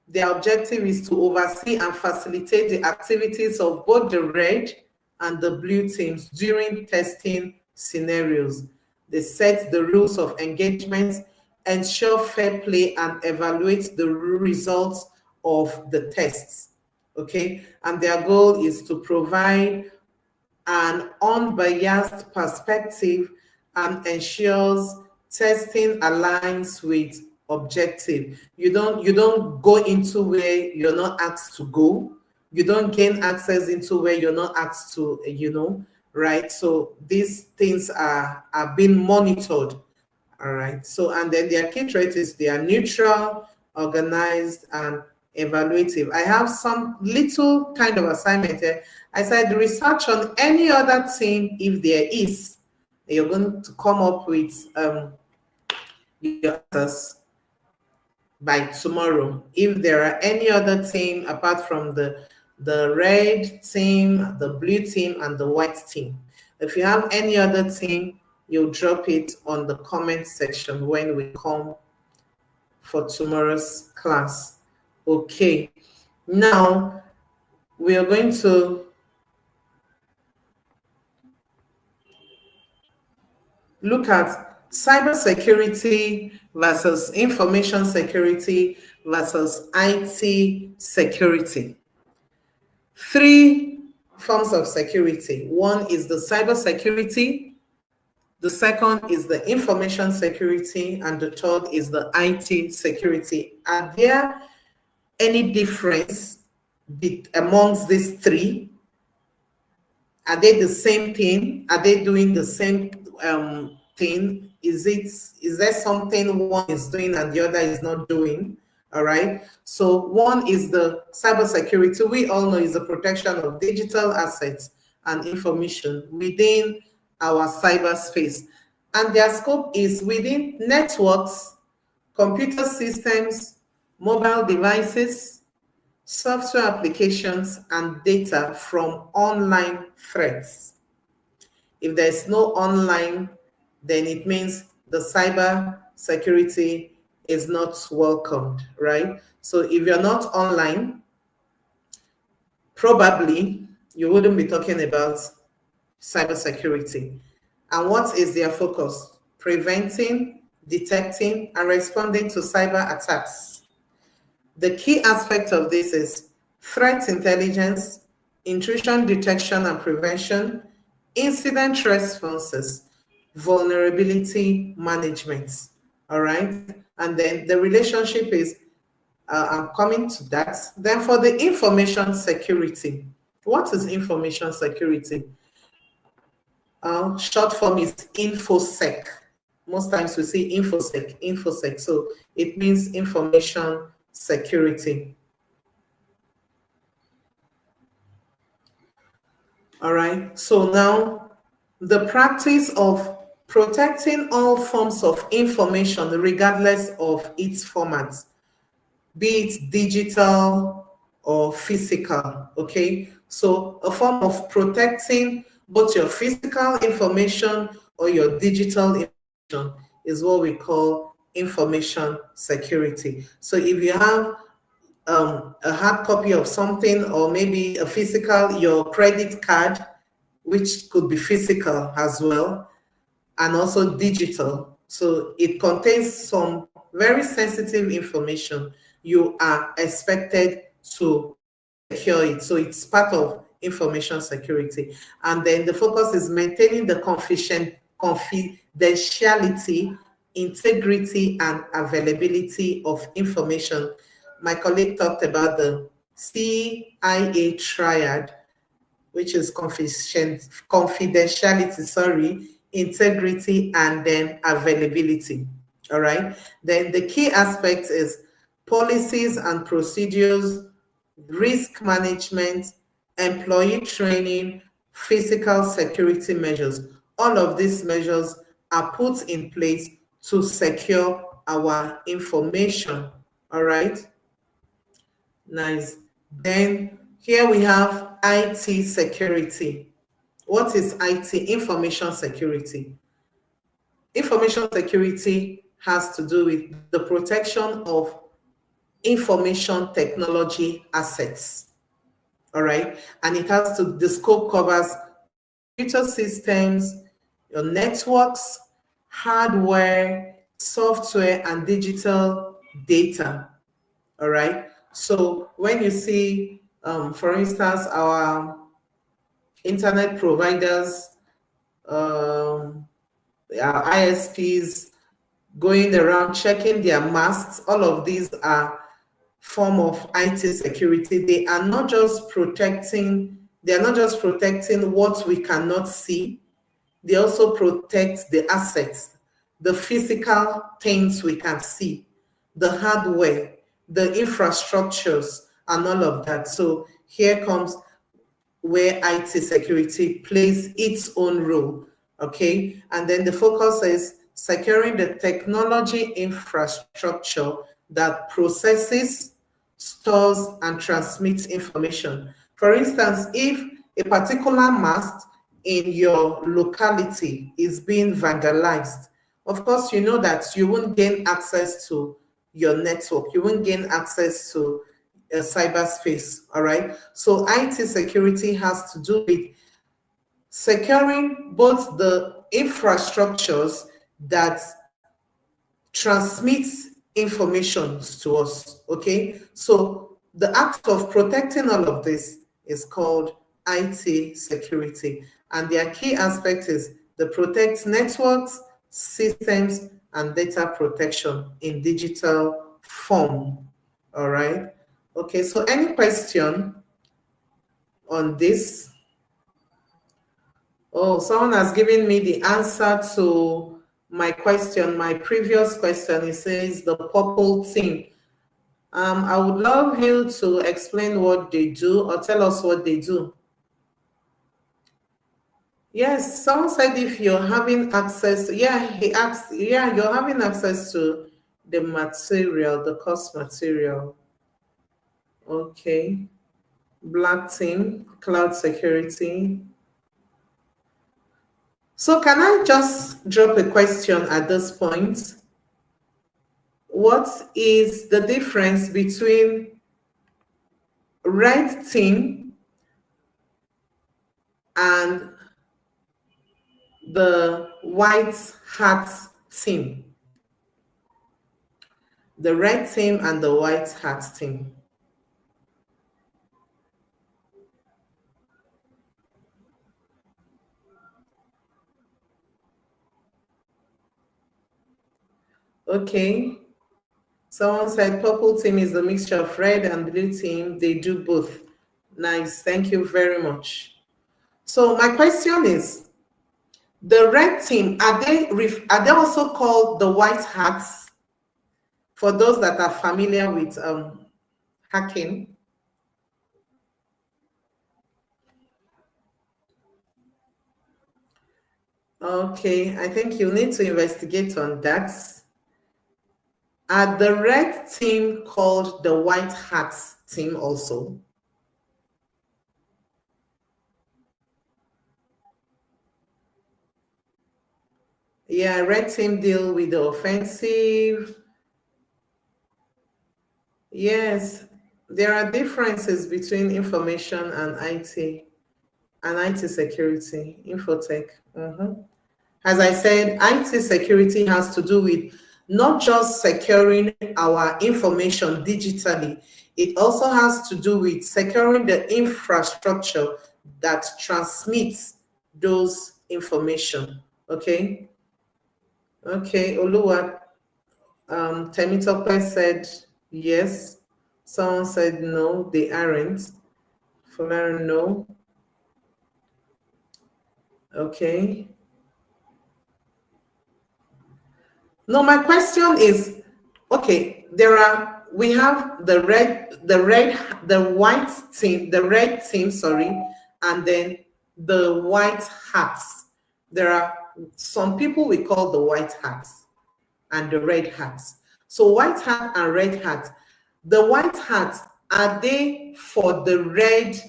Their objective is to oversee and facilitate the activities of both the red and the blue teams during testing scenarios. They set the rules of engagement, ensure fair play, and evaluate the results of the tests. Okay, and their goal is to provide an unbiased perspective and ensures testing aligns with objective. You don't go into where you're not asked to go. You don't gain access into where you're not asked to, right? So these things are being monitored. All right. So, and then their key trait is they are neutral, organized, and evaluative. I have some little kind of assignment here. I said research on any other team if there is. You're going to come up with your answers by tomorrow. If there are any other team apart from the red team, the blue team, and the white team. If you have any other team, you drop it on the comment section when we come for tomorrow's class. Okay, now we are going to look at cybersecurity versus information security versus IT security. Three forms of security. One is the cybersecurity, the second is the information security, and the third is the IT security. Are there any difference amongst these three? Are they the same thing? Are they doing the same thing? Is there something one is doing and the other is not doing? All right. So one is the cybersecurity. We all know is the protection of digital assets and information within our cyberspace. And their scope is within networks, computer systems, mobile devices, software applications, and data from online threats. If there's no online, then it means the cyber security is not welcomed, right? So if you're not online, probably you wouldn't be talking about cybersecurity. And what is their focus? Preventing, detecting, and responding to cyber attacks. The key aspect of this is threat intelligence, intrusion detection and prevention, incident responses, vulnerability management. All right. And then the relationship is, I'm coming to that. Then for the information security, what is information security? Short form is InfoSec. Most times we see InfoSec. So it means information security. All right. So now the practice of protecting all forms of information regardless of its format, be it digital or physical. Okay. So a form of protecting both your physical information or your digital information is what we call information security. So if you have a hard copy of something, or maybe a physical, your credit card, which could be physical as well, and also digital. So it contains some very sensitive information. You are expected to secure it. So it's part of information security. And then the focus is maintaining the confidentiality, integrity, and availability of information. My colleague talked about the CIA Triad, which is confidentiality, integrity, and then availability. All right. Then the key aspect is policies and procedures, risk management, employee training, physical security measures. All of these measures are put in place to secure our information. All right. Nice. Then here we have IT security. What is IT? Information security. Information security has to do with the protection of information technology assets. All right. And it has to, the scope covers computer systems, your networks, hardware, software, and digital data. All right. So when you see, for instance, our internet providers, our ISPs going around checking their masts, all of these are form of IT security. They are not just protecting what we cannot see. They also protect the assets, the physical things we can see, the hardware, the infrastructures, and all of that. So here comes where IT security plays its own role, okay? And then the focus is securing the technology infrastructure that processes, stores, and transmits information. For instance, if a particular mast in your locality is being vandalized, of course, you know that you won't gain access to your network. You won't gain access to cyberspace, all right? So IT security has to do with securing both the infrastructures that transmits information to us, okay? So the act of protecting all of this is called IT security. And their key aspect is the protect networks, systems, and data protection in digital form, all right? Okay, so any question on this? Oh, someone has given me the answer to my question, my previous question. It says the purple team. I would love you to explain what they do or tell us what they do. Yes, someone said if you're having access, yeah, he asked, yeah, you're having access to the material, the course material. Okay. Black team, cloud security. So can I just drop a question at this point? What is the difference between red team and the white hat team? The red team and the white hat team. Okay. Someone said purple team is the mixture of red and blue team. They do both. Nice. Thank you very much. So my question is, the red team, are they also called the white hats? For those that are familiar with hacking. Okay, I think you need to investigate on that. Are the red team called the white hats team also? Yeah, red team deal with the offensive. Yes, there are differences between information and IT security, infotech. As I said, IT security has to do with not just securing our information digitally, it also has to do with securing the infrastructure that transmits those information. Okay. Okay, Oluwa, Temitope said yes. Someone said no, they aren't. Fulani, no. Okay. No, my question is, okay, we have the red team, sorry, and then the white hats. There are some people we call the white hats and the red hats. So white hat and red hat, the white hats, are they for the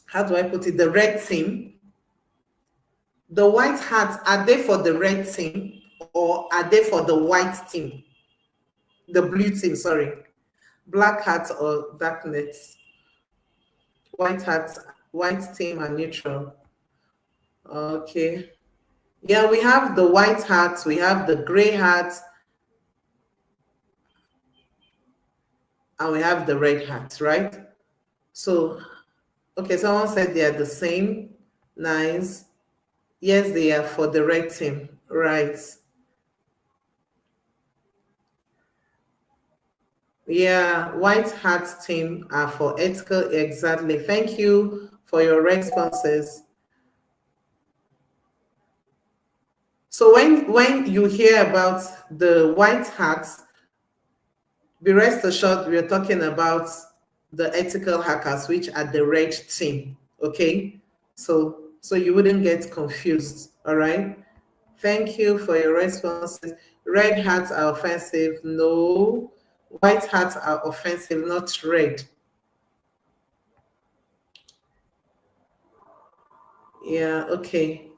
how do I put it, the red team? The white hats, are they for the red team or are they for the white team? The blue team, sorry. Black hats or darknets? White hats, white team and neutral. Okay. Yeah, we have the white hats, we have the gray hats, and we have the red hats, right? So, okay, someone said they are the same. Nice. Yes, they are for the red team, right? Yeah, white hat team are for ethical, exactly. Thank you for your responses. So when you hear about the white hats, be rest assured we're talking about the ethical hackers, which are the red team. Okay, so you wouldn't get confused. All right. Thank you for your responses. Red hats are offensive. No. White hats are offensive, not red. Yeah, okay.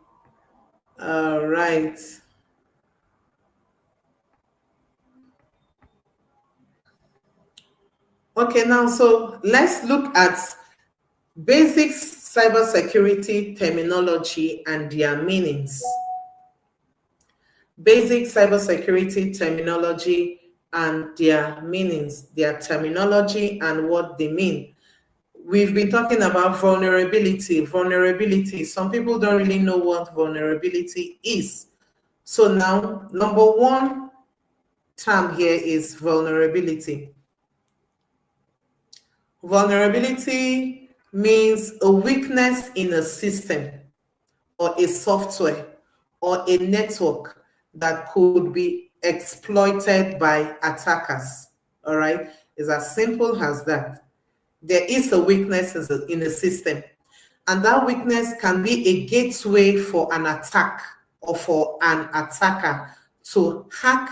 All right. Okay, now so let's look at basic cybersecurity terminology and their meanings. Basic cybersecurity terminology and their meanings, their terminology and what they mean. We've been talking about vulnerability. Vulnerability. Some people don't really know what vulnerability is. So now, number one term here is vulnerability. Vulnerability means a weakness in a system or a software or a network that could be exploited by attackers. All right, it's as simple as that. There is a weakness in a system, and that weakness can be a gateway for an attack or for an attacker to hack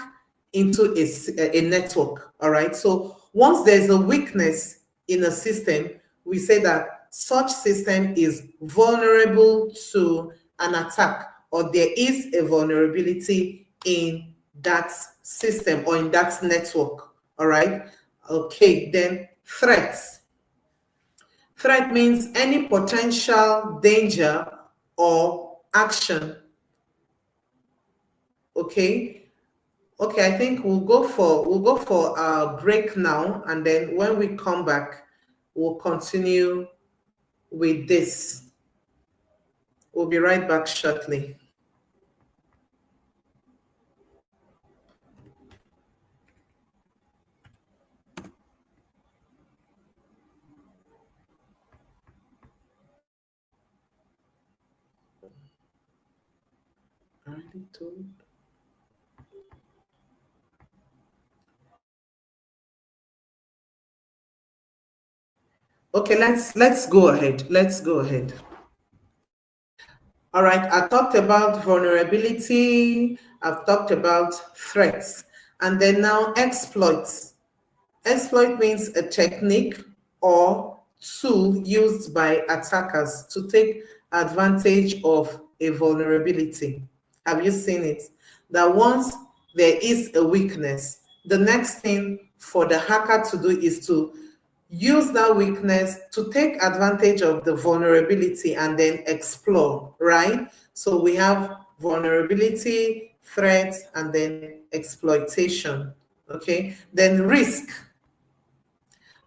into a network. All right, so once there's a weakness in a system, we say that such system is vulnerable to an attack, or there is a vulnerability in that system or in that network. All right, okay, then threats. Threat means any potential danger or action. Okay. Okay, I think we'll go for a break now, and then when we come back, we'll continue with this. We'll be right back shortly. Already told. Okay, let's go ahead. Let's go ahead. All right, I talked about vulnerability, I've talked about threats, and then now exploits. Exploit means a technique or tool used by attackers to take advantage of a vulnerability. Have you seen it? That once there is a weakness, the next thing for the hacker to do is to use that weakness to take advantage of the vulnerability and then explore, right? So we have vulnerability, threats, and then exploitation. Okay, then risk.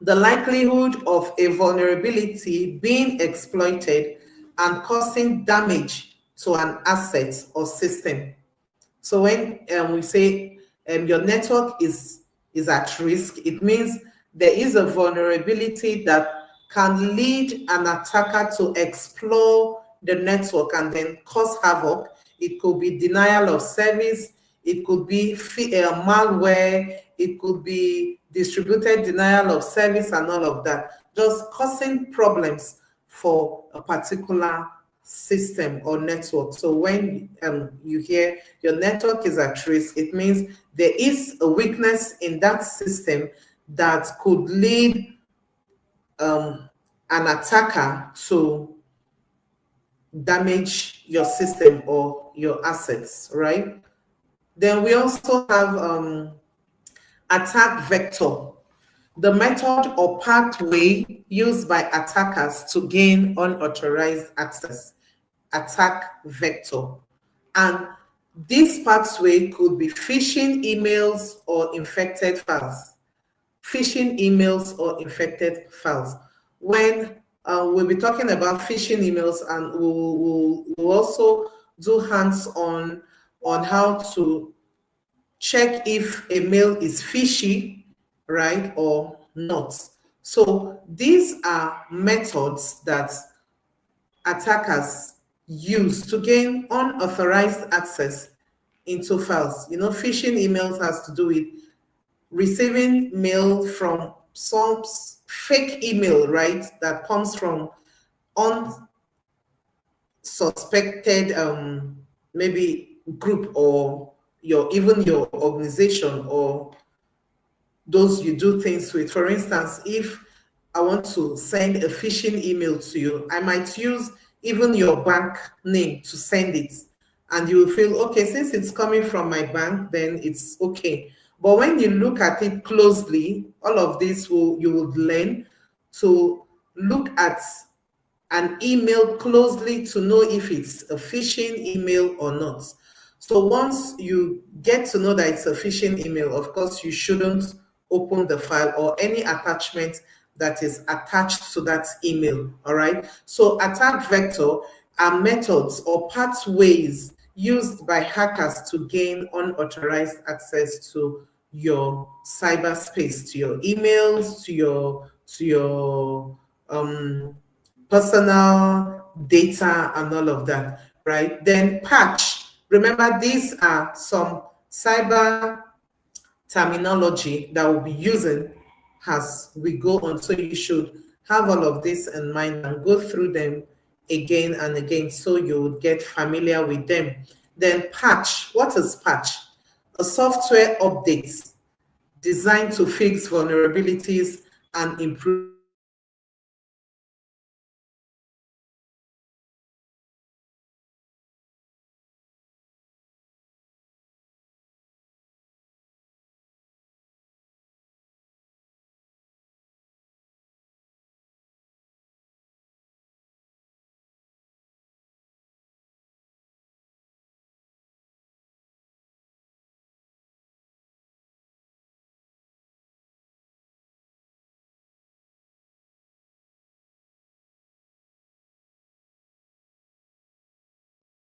The likelihood of a vulnerability being exploited and causing damage to an asset or system. So when we say your network is at risk, it means there is a vulnerability that can lead an attacker to explore the network and then cause havoc. It could be denial of service, it could be malware, it could be distributed denial of service and all of that, just causing problems for a particular system or network. So when you hear your network is at risk, it means there is a weakness in that system that could lead an attacker to damage your system or your assets, right? Then we also have attack vector, the method or pathway used by attackers to gain unauthorized access. Attack vector. And this pathway could be phishing emails or infected files. Phishing emails or infected files. When we'll be talking about phishing emails, and we'll also do hands-on on how to check if a mail is fishy, right, or not. So these are methods that attackers use to gain unauthorized access into files. You know, phishing emails has to do with receiving mail from some fake email, right, that comes from unsuspected maybe group or even your organization or those you do things with. For instance, if I want to send a phishing email to you, I might use even your bank name to send it. And you will feel, okay, since it's coming from my bank, then it's okay. But when you look at it closely, all of this you will learn to look at an email closely to know if it's a phishing email or not. So once you get to know that it's a phishing email, of course, you shouldn't open the file or any attachment that is attached to that email. All right. So attack vector are methods or pathways used by hackers to gain unauthorized access to your cyberspace, to your emails, to your personal data and all of that, right? Then patch. Remember, these are some cyber terminology that we'll be using as we go on. So you should have all of this in mind and go through them again and again so you would get familiar with them. Then patch. What is patch? A software update designed to fix vulnerabilities and improve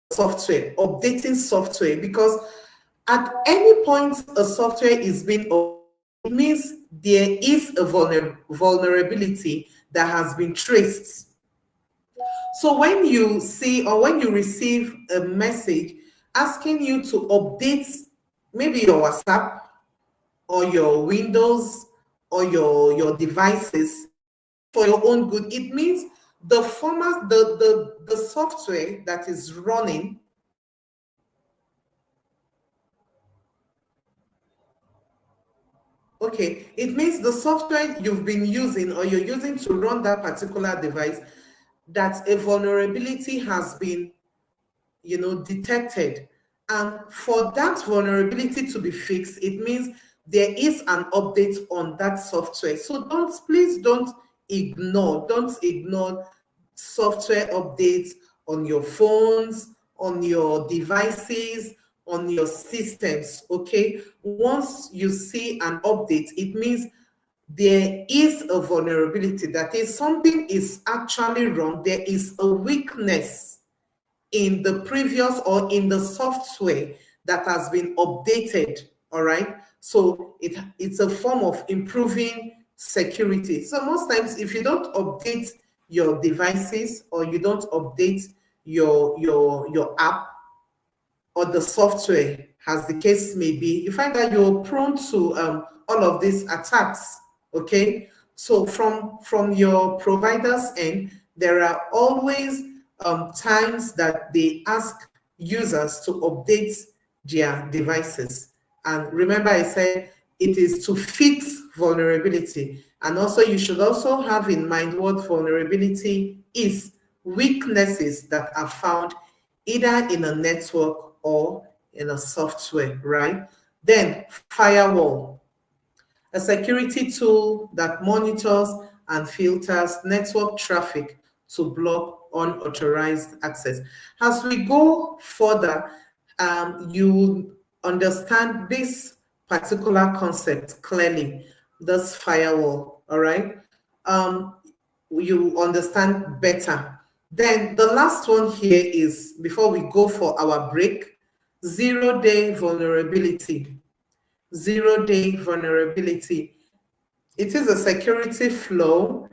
software, updating software, because at any point a software is being updated, it means there is a vulnerability that has been traced. So when you see or when you receive a message asking you to update maybe your WhatsApp or your Windows or your devices for your own good, it means the format, the software that is running okay, it means the software you've been using or you're using to run that particular device, that a vulnerability has been, detected. And for that vulnerability to be fixed, it means there is an update on that software. So please don't ignore software updates on your phones, on your devices, on your systems, okay? Once you see an update, it means there is a vulnerability. That is, something is actually wrong. There is a weakness in the previous or in the software that has been updated, all right? So it's a form of improving security. So most times, if you don't update your devices or you don't update your app or the software, as the case may be, you find that you're prone to all of these attacks, okay? So from your provider's end, there are always times that they ask users to update their devices. And remember, I said it is to fix vulnerability. And also, you should also have in mind what vulnerability is: weaknesses that are found either in a network or in a software, right? Then firewall, a security tool that monitors and filters network traffic to block unauthorized access. As we go further, you understand this particular concept clearly, this firewall, all right? You understand better. Then the last one here is, before we go for our break, zero-day vulnerability. Zero-day vulnerability. It is a security flaw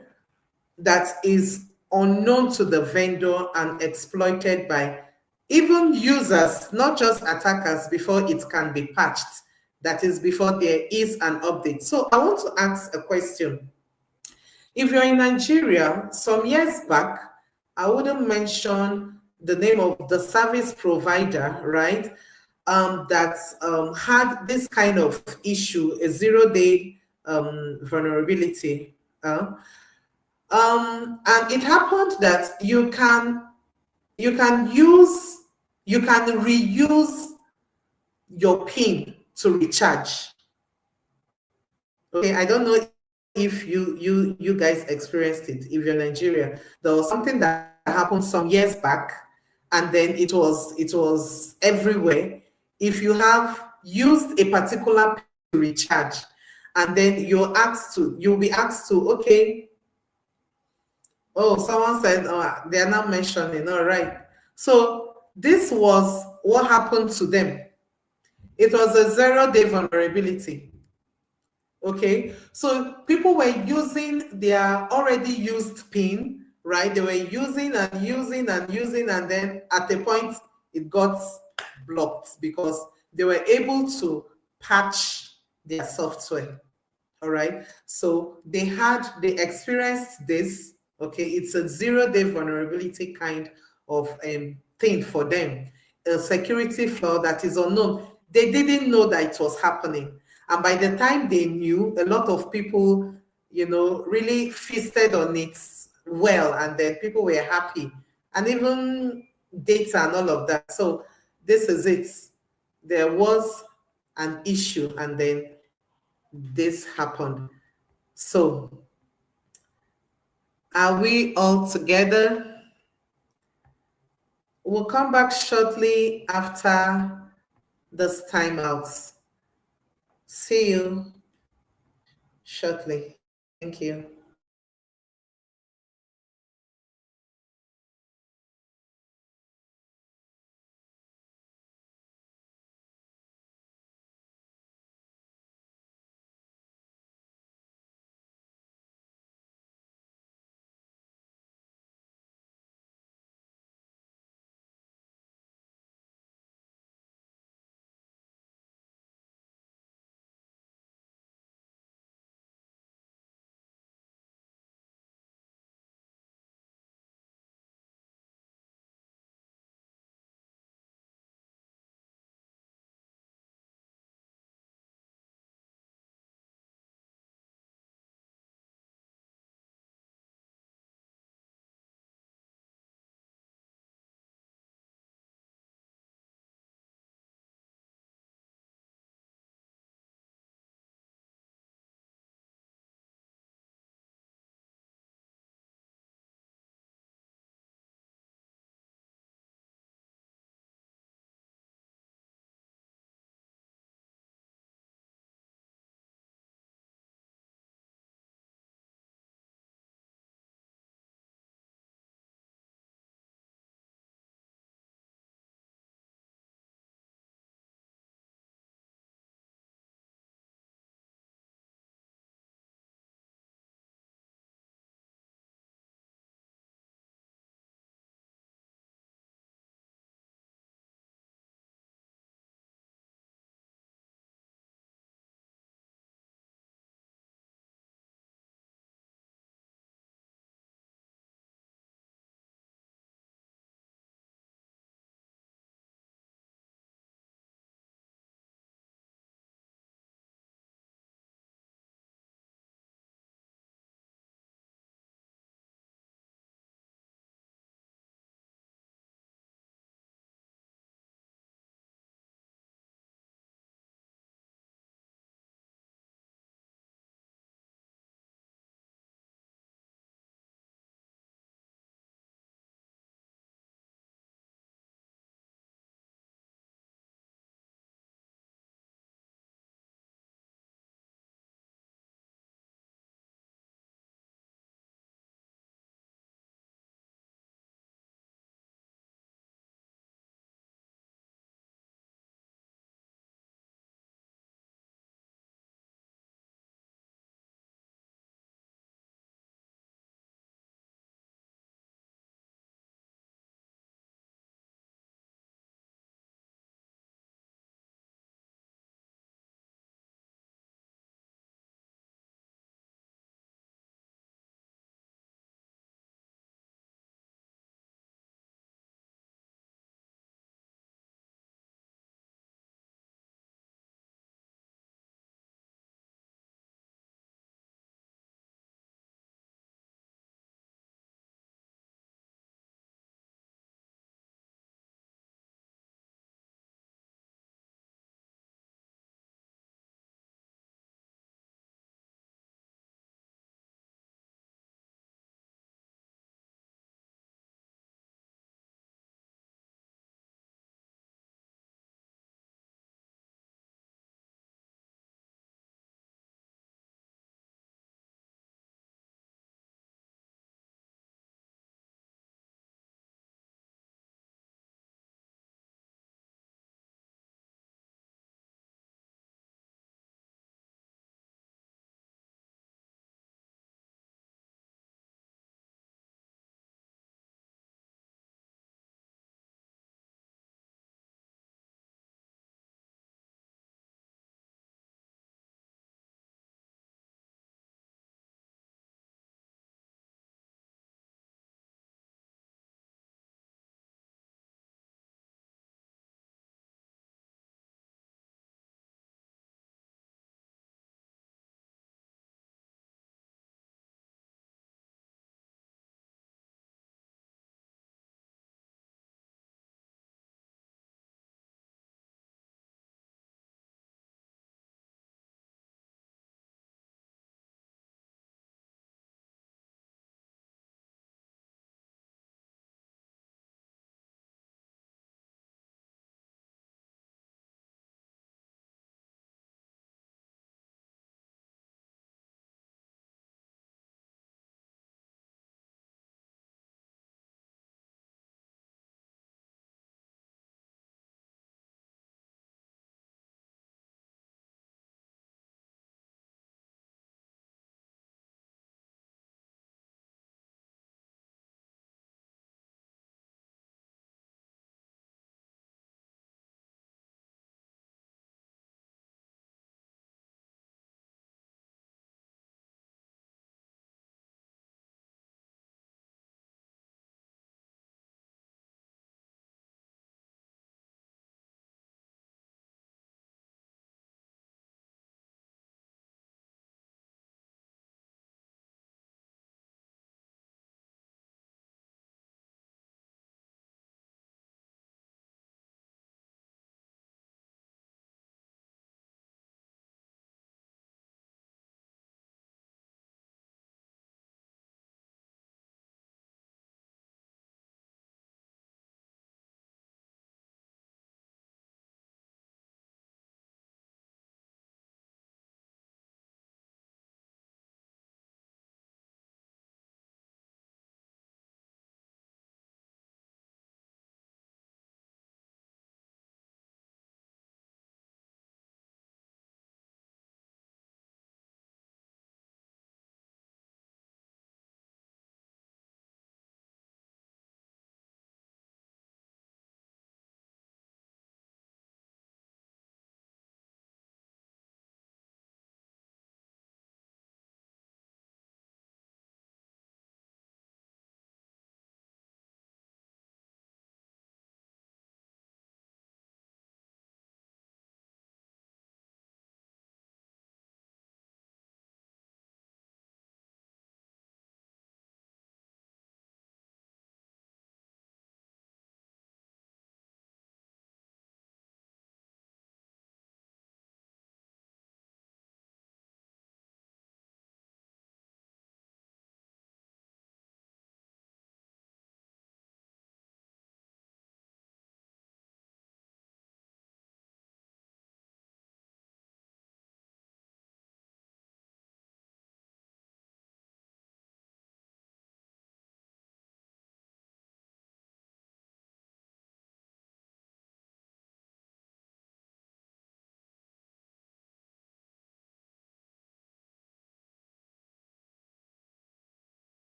that is unknown to the vendor and exploited by even users, not just attackers, before it can be patched. That is, before there is an update. So I want to ask a question. If you're in Nigeria, some years back, I wouldn't mention the name of the service provider, right? That had this kind of issue, a zero-day vulnerability. And it happened that you can you can reuse your pin to recharge. Okay, I don't know if you guys experienced it. If you're Nigeria, there was something that happened some years back, and then it was everywhere. If you have used a particular pin to recharge, and then you'll be asked to, okay, oh, someone said, oh, they are not mentioning, all right. So this was what happened to them. It was a 0-day vulnerability. Okay, so people were using their already used pin, right? They were using and using and using, and then at a point it got blocked because they were able to patch their software. All right, so they experienced this. Okay, it's a 0-day vulnerability kind of thing for them, a security flaw that is unknown. They didn't know that it was happening, and by the time they knew, a lot of people, really feasted on it well, and then people were happy, and even data and all of that. So this is it. There was an issue, and then this happened. So, are we all together? We'll come back shortly after this timeout. See you shortly. Thank you.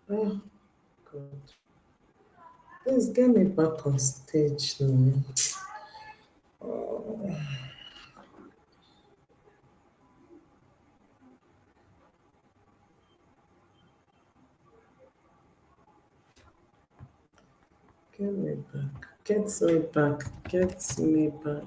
Oh, God. Please get me back on stage now. Oh, get me back. Get me back. Get me back.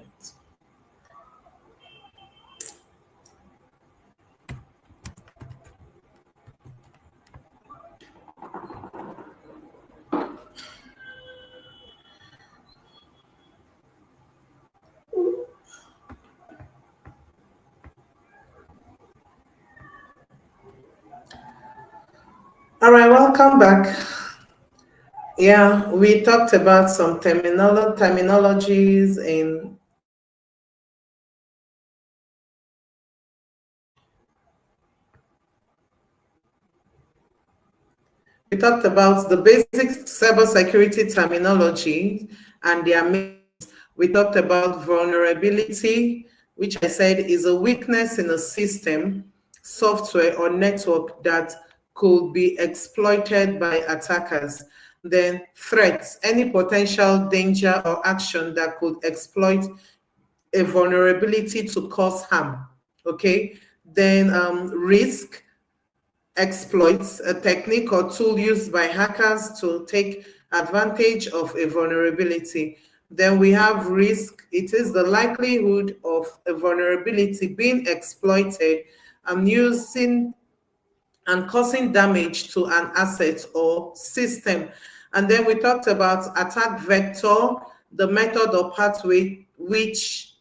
All right, welcome back. Yeah, we talked about some terminologies in. We talked about the basic cybersecurity terminology and their meanings. We talked about vulnerability, which I said is a weakness in a system, software, or network that could be exploited by attackers. Then threats, any potential danger or action that could exploit a vulnerability to cause harm. Okay. Then risk, exploits, a technique or tool used by hackers to take advantage of a vulnerability. Then we have risk. It is the likelihood of a vulnerability being exploited and using and causing damage to an asset or system. And then we talked about attack vector, the method or pathway which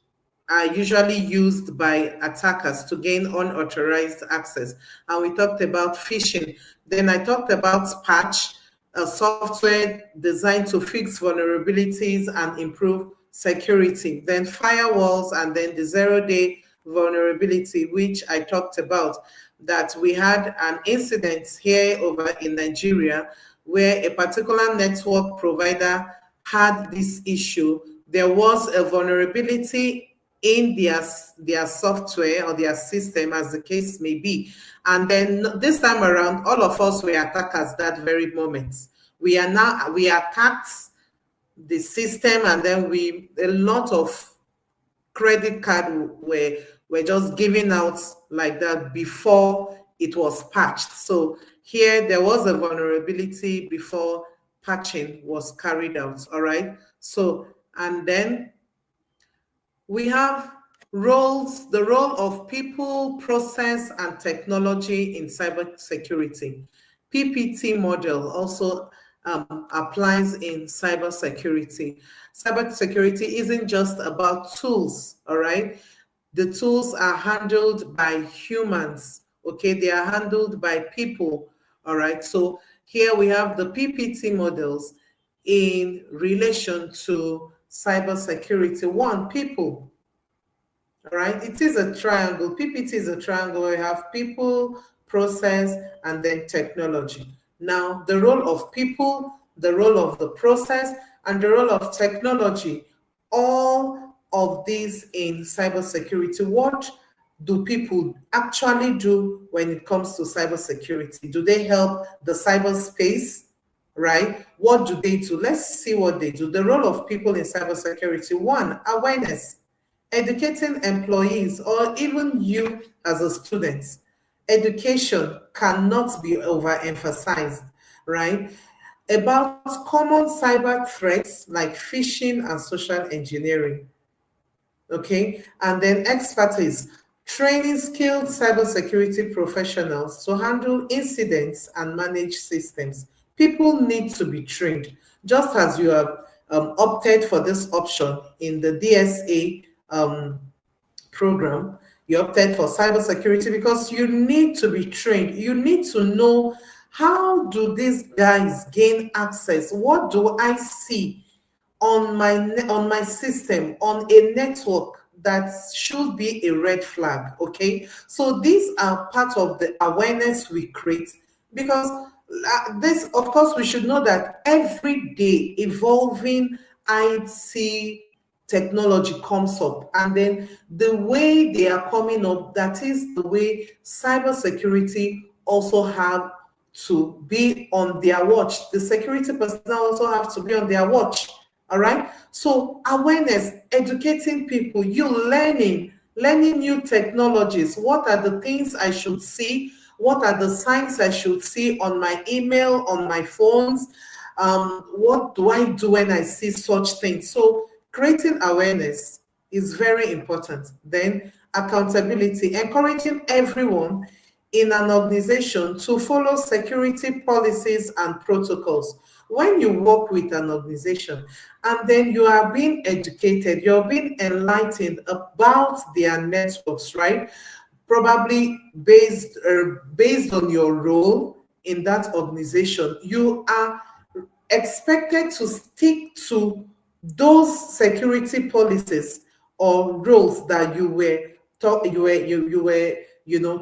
are usually used by attackers to gain unauthorized access. And we talked about phishing. Then I talked about patch, a software designed to fix vulnerabilities and improve security. Then firewalls, and then the zero-day vulnerability, which I talked about, that we had an incident here over in Nigeria where a particular network provider had this issue. There was a vulnerability in their software or their system, as the case may be. And then this time around, all of us were attackers that very moment. We attacked the system, and then a lot of credit card were just given out like that before it was patched. So here there was a vulnerability before patching was carried out. All right. So, and then we have roles, the role of people, process, and technology in cybersecurity. PPT model also applies in cybersecurity. Cybersecurity isn't just about tools, all right? The tools are handled by humans, okay? They are handled by people, all right? So here we have the PPT models in relation to cybersecurity. One, people, all right? It is a triangle. PPT is a triangle. We have people, process, and then technology. Now, the role of people, the role of the process, and the role of technology, all of these in cybersecurity. What do people actually do when it comes to cybersecurity? Do they help the cyberspace? Right? What do they do? Let's see what they do. The role of people in cybersecurity. One, awareness, educating employees or even you as a student. Education cannot be overemphasized, right? About common cyber threats like phishing and social engineering. Okay, and then expertise, training skilled cybersecurity professionals to handle incidents and manage systems. People need to be trained, just as you have opted for this option in the DSA program. You opted for cybersecurity because you need to be trained. You need to know, how do these guys gain access? What do I see on my system, on a network, that should be a red flag? Okay, so these are part of the awareness we create, because this, of course, we should know that every day evolving IT technology comes up, and then the way they are coming up, that is the way cybersecurity also have to be on their watch. The security personnel also have to be on their watch. All right. So awareness, educating people, you learning new technologies. What are the things I should see? What are the signs I should see on my email, on my phones? What do I do when I see such things? So creating awareness is very important. Then accountability, encouraging everyone in an organization to follow security policies and protocols. When you work with an organization and then you are being educated, you're being enlightened about their networks, right? Probably based on your role in that organization, you are expected to stick to those security policies or rules that you were taught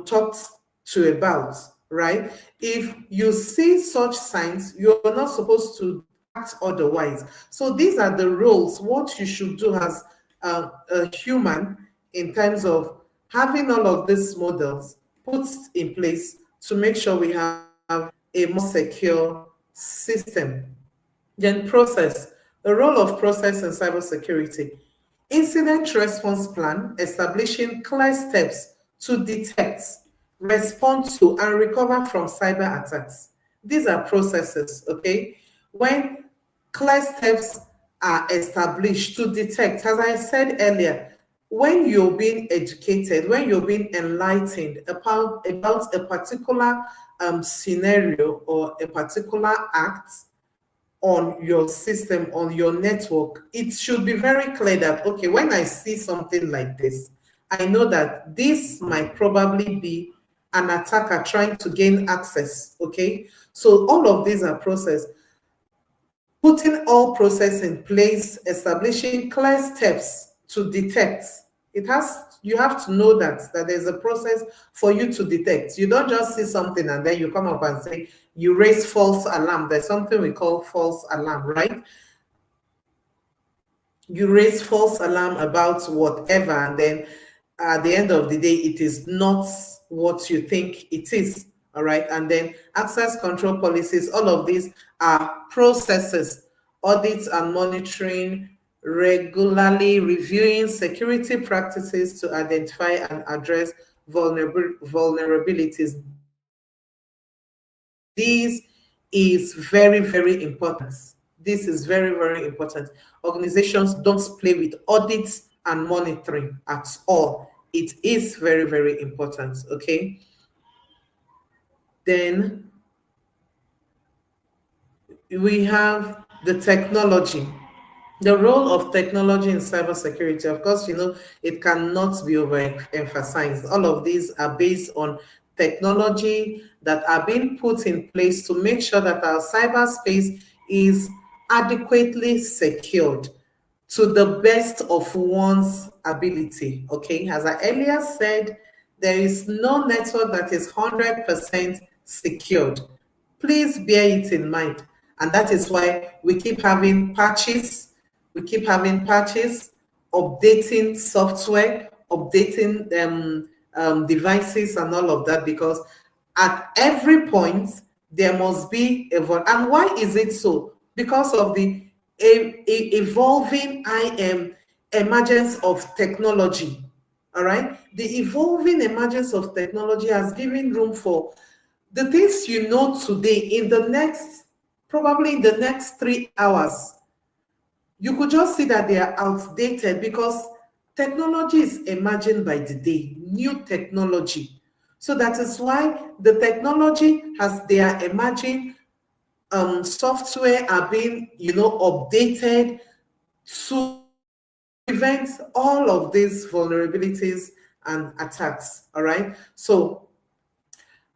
talked to about, right? If you see such signs, you're not supposed to act otherwise. So these are the rules, what you should do as a human in terms of having all of these models put in place to make sure we have a more secure system. Then process, the role of process in cybersecurity. Incident response plan, establishing clear steps to detect, respond to, and recover from cyber attacks. These are processes, okay? When clear steps are established to detect, as I said earlier, when you're being educated, when you're being enlightened about a particular scenario or a particular act on your system, on your network, it should be very clear that, okay, when I see something like this, I know that this might probably be an attacker trying to gain access, okay? So all of these are process. Putting all process in place, establishing clear steps to detect. You have to know that there's a process for you to detect. You don't just see something and then you come up and say, you raise false alarm. There's something we call false alarm, right? You raise false alarm about whatever, and then at the end of the day, it is not what you think it is. All right. And then access control policies, all of these are processes, audits and monitoring, regularly reviewing security practices to identify and address vulnerabilities. This is very, very important. This is very, very important. Organizations don't play with audits and monitoring at all. It is very, very important, okay? Then we have the technology. The role of technology in cybersecurity, of course, it cannot be overemphasized. All of these are based on technology that are being put in place to make sure that our cyberspace is adequately secured to the best of one's ability. Okay, as I earlier said, there is no network that is 100% secured. Please bear it in mind. And that is why we keep having patches. We keep having patches, updating software, updating devices and all of that, because at every point there must be a and why is it so? Because of the evolving emergence of technology. All right, the evolving emergence of technology has given room for the things you know today. In the next, probably in the next 3 hours, you could just see that they are outdated because technology is emerging by the day, new technology. So that is why the technology they are emerging, software are being, updated to prevent all of these vulnerabilities and attacks. All right. So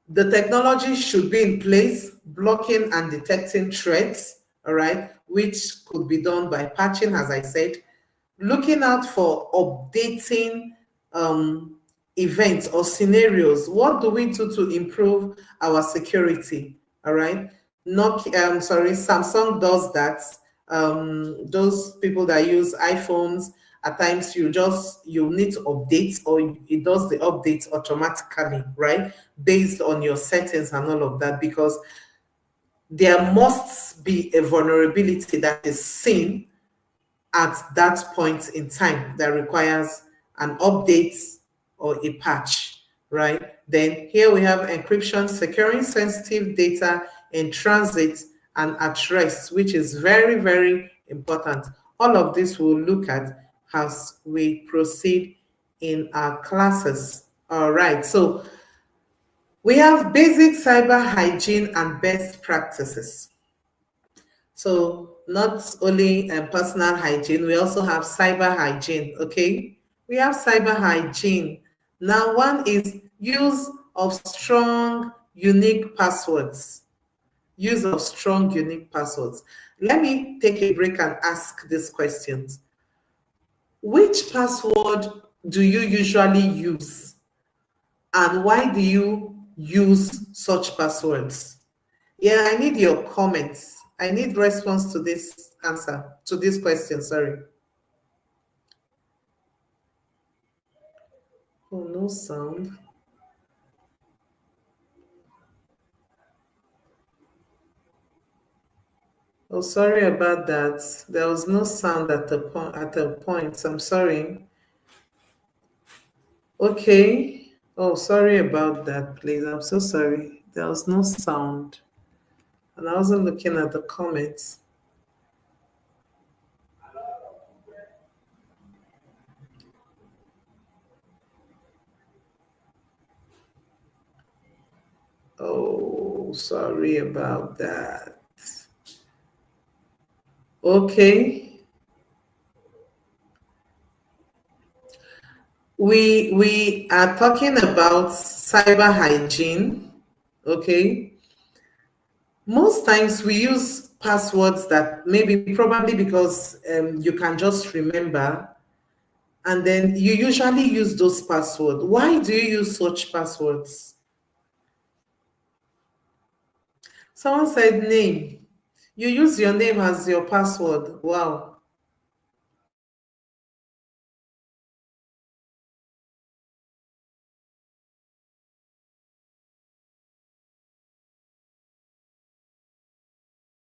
the technology should be in place, blocking and detecting threats, all right, which could be done by patching, as I said, looking out for updating events or scenarios. What do we do to improve our security? All right. Samsung does that. Those people that use iPhones At times you need to update, or it does the updates automatically, right? Based on your settings and all of that, because there must be a vulnerability that is seen at that point in time that requires an update or a patch, right? Then here we have encryption, securing sensitive data in transit and at rest, which is very, very important. All of this we'll look at as we proceed in our classes. All right, so we have basic cyber hygiene and best practices. So not only personal hygiene, we also have cyber hygiene, okay? We have cyber hygiene. Now, one is use of strong, unique passwords. Use of strong, unique passwords. Let me take a break and ask these questions. Which password do you usually use? And why do you use such passwords? Yeah, I need your comments. I need response to this answer, to this question, sorry. Oh, no sound. Oh, sorry about that. There was no sound at the point. I'm sorry. Okay. Oh, sorry about that, please. I'm so sorry. There was no sound. And I wasn't looking at the comments. Oh, sorry about that. Okay. We are talking about cyber hygiene, okay? Most times we use passwords that probably because you can just remember, and then you usually use those passwords. Why do you use such passwords? Someone said name. You use your name as your password. Wow.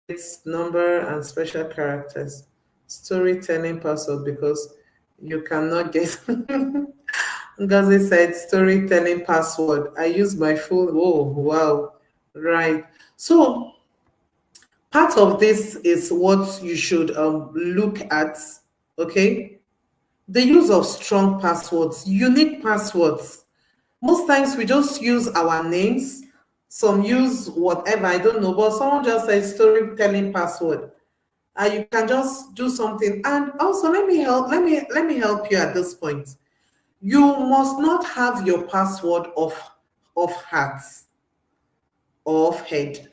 It's number and special characters. Storytelling password, because you cannot get Ngozi said storytelling password. I use my full. Oh, wow. Right. So part of this is what you should look at, okay? The use of strong passwords, unique passwords. Most times we just use our names. Some use whatever, I don't know, but someone just says storytelling password. You can just do something. And also, let me help you at this point. You must not have your password off heart or off head.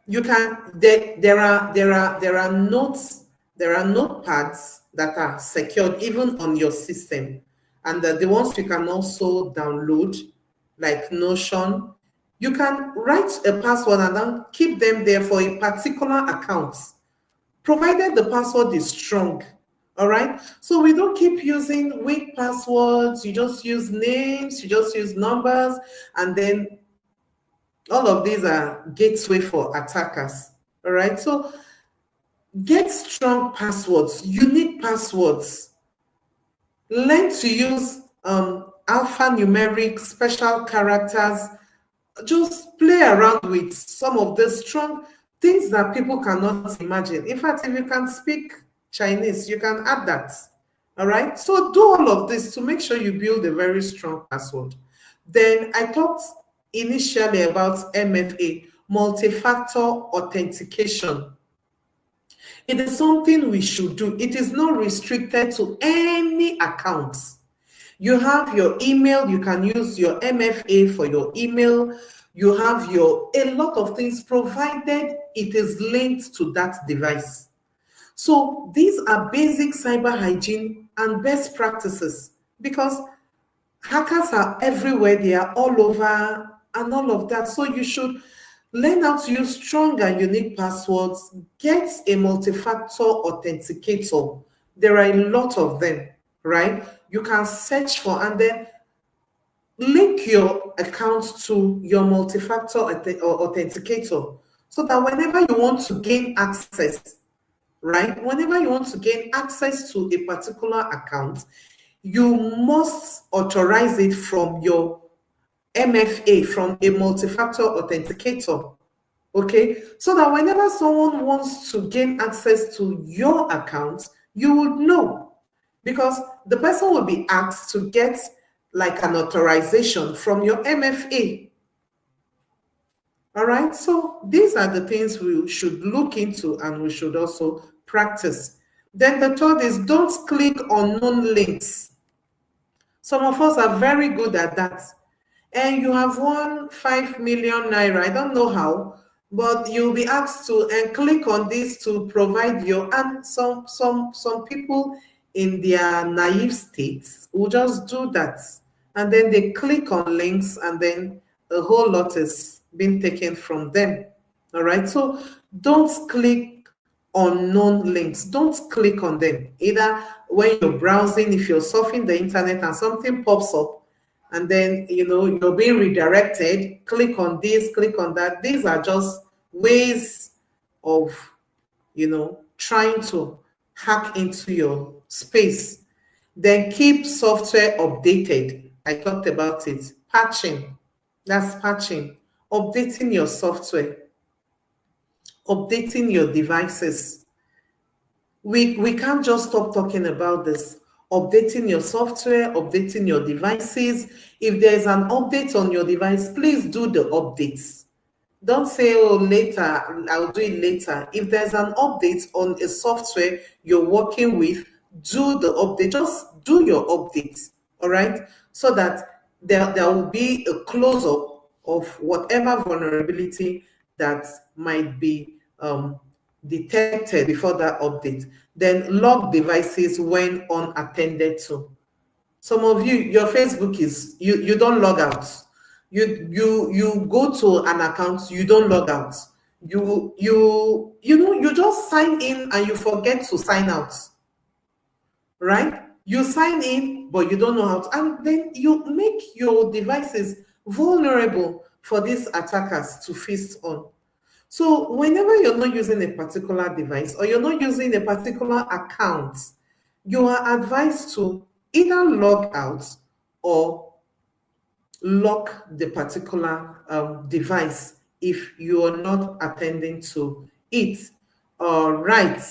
You can there are notes, there are notepads that are secured even on your system, and the ones you can also download, like Notion. You can write a password and then keep them there for a particular account, provided the password is strong. All right, so we don't keep using weak passwords. You just use names, you just use numbers, and then all of these are gateway for attackers. All right, so get strong passwords, unique passwords. Learn to use alphanumeric special characters. Just play around with some of the strong things that people cannot imagine. In fact, if you can speak Chinese, you can add that. All right, so do all of this to make sure you build a very strong password. Then I talked initially about MFA, multi-factor authentication. It is something we should do. It is not restricted to any accounts. You have your email, you can use your MFA for your email. You have a lot of things, provided it is linked to that device. So these are basic cyber hygiene and best practices, because hackers are everywhere, they are all over and all of that. So you should learn how to use strong and unique passwords, get a multi-factor authenticator, There are a lot of them, right? You can search for and then link your account to your multi-factor authenticator so that whenever you want to gain access, right? Whenever you want to gain access to a particular account, you must authorize it from your MFA, from a multi-factor authenticator. Okay, so that whenever someone wants to gain access to your account, you would know, because the person will be asked to get like an authorization from your MFA. All right, so these are the things we should look into and we should also practice. Then the third is don't click on unknown links. Some of us are very good at that. And you have won 5 million naira. I don't know how, but you'll be asked to and click on this to provide your, and some people in their naive states will just do that. And then they click on links and then a whole lot is being taken from them. All right. So don't click on known links. Don't click on them. Either when you're browsing, if you're surfing the internet and something pops up, and then you're being redirected, click on this, click on that. These are just ways of trying to hack into your space. Then keep software updated. I talked about it. Patching. That's patching. Updating your software, updating your devices. We can't just stop talking about this. Updating your software, updating your devices. If there's an update on your device, please do the updates. Don't say, oh, later, I'll do it later. If there's an update on a software you're working with, do the update. Just do your updates, all right? So that there will be a close-up of whatever vulnerability that might be detected before that update. Then log devices when unattended to. Some of you, your Facebook is, you don't log out. You go to an account, you don't log out. You just sign in and you forget to sign out. Right? You sign in, but you don't know how to, and then you make your devices vulnerable for these attackers to feast on. So whenever you're not using a particular device or you're not using a particular account, you are advised to either log out or lock the particular device if you are not attending to it. All right.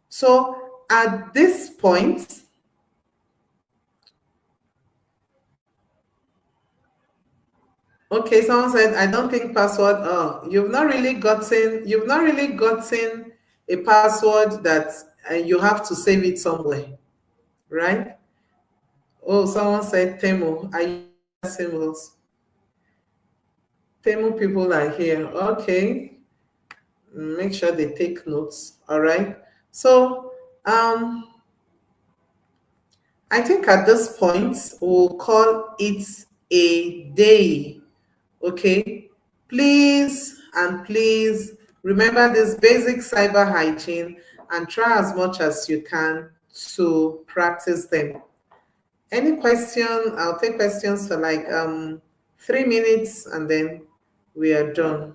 So at this point, okay, someone said, I don't think password. Oh, you've not really gotten a password that you have to save it somewhere, right? Oh, someone said Temu. I use symbols. Temu people are here. Okay. Make sure they take notes. All right. So I think at this point we'll call it a day. Okay, please remember this basic cyber hygiene and try as much as you can to practice them. Any question? I'll take questions for like 3 minutes and then we are done.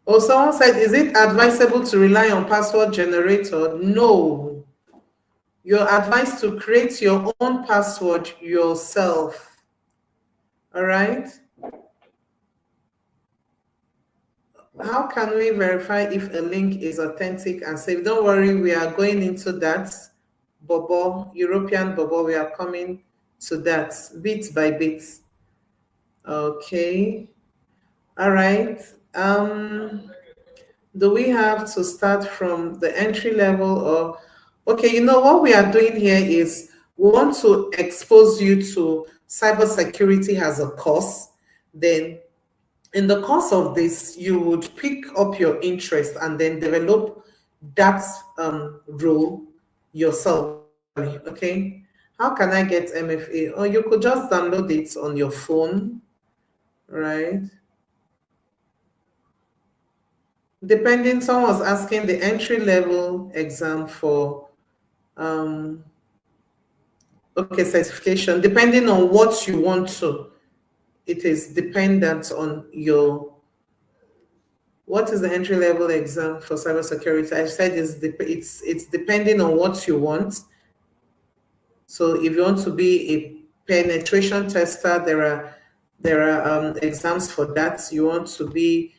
Oh, someone said, is it advisable to rely on password generator? No. You're advised to create your own password yourself. All right? How can we verify if a link is authentic and safe? Don't worry, we are going into that. Bobo, European Bobo, we are coming to that bit by bit. Okay. All right. Do we have to start from the entry level or, okay, what we are doing here is we want to expose you to cybersecurity as a course. Then in the course of this, you would pick up your interest and then develop that role yourself, okay? How can I get MFA? Or you could just download it on your phone, right? Depending, someone was asking the entry level exam for okay, certification, depending on what you want to. It is dependent on your, what is the entry level exam for cybersecurity? I said it's depending on what you want. So if you want to be a penetration tester, there are exams for that. You want to be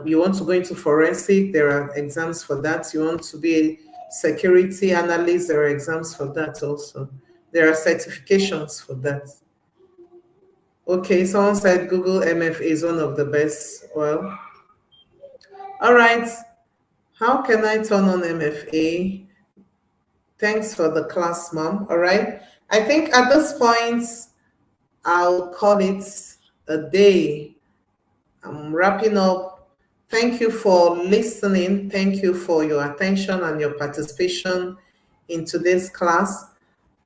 you want to go into forensic, there are exams for that. You want to be a security analyst, there are exams for that also. There are certifications for that. Okay, someone said Google MFA is one of the best. Well, all right. How can I turn on MFA? Thanks for the class, mom. All right. I think at this point, I'll call it a day. I'm wrapping up. Thank you for listening. Thank you for your attention and your participation in today's class.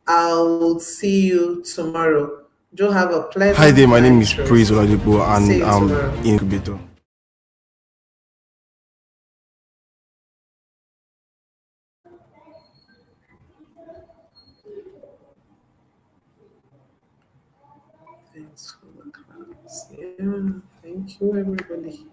I'll see you tomorrow. Do have a Hi there, pleasant my name night is Praise rest. Oladipo See and you I'm tomorrow. Incubator. Thanks for the class. Yeah, thank you, everybody.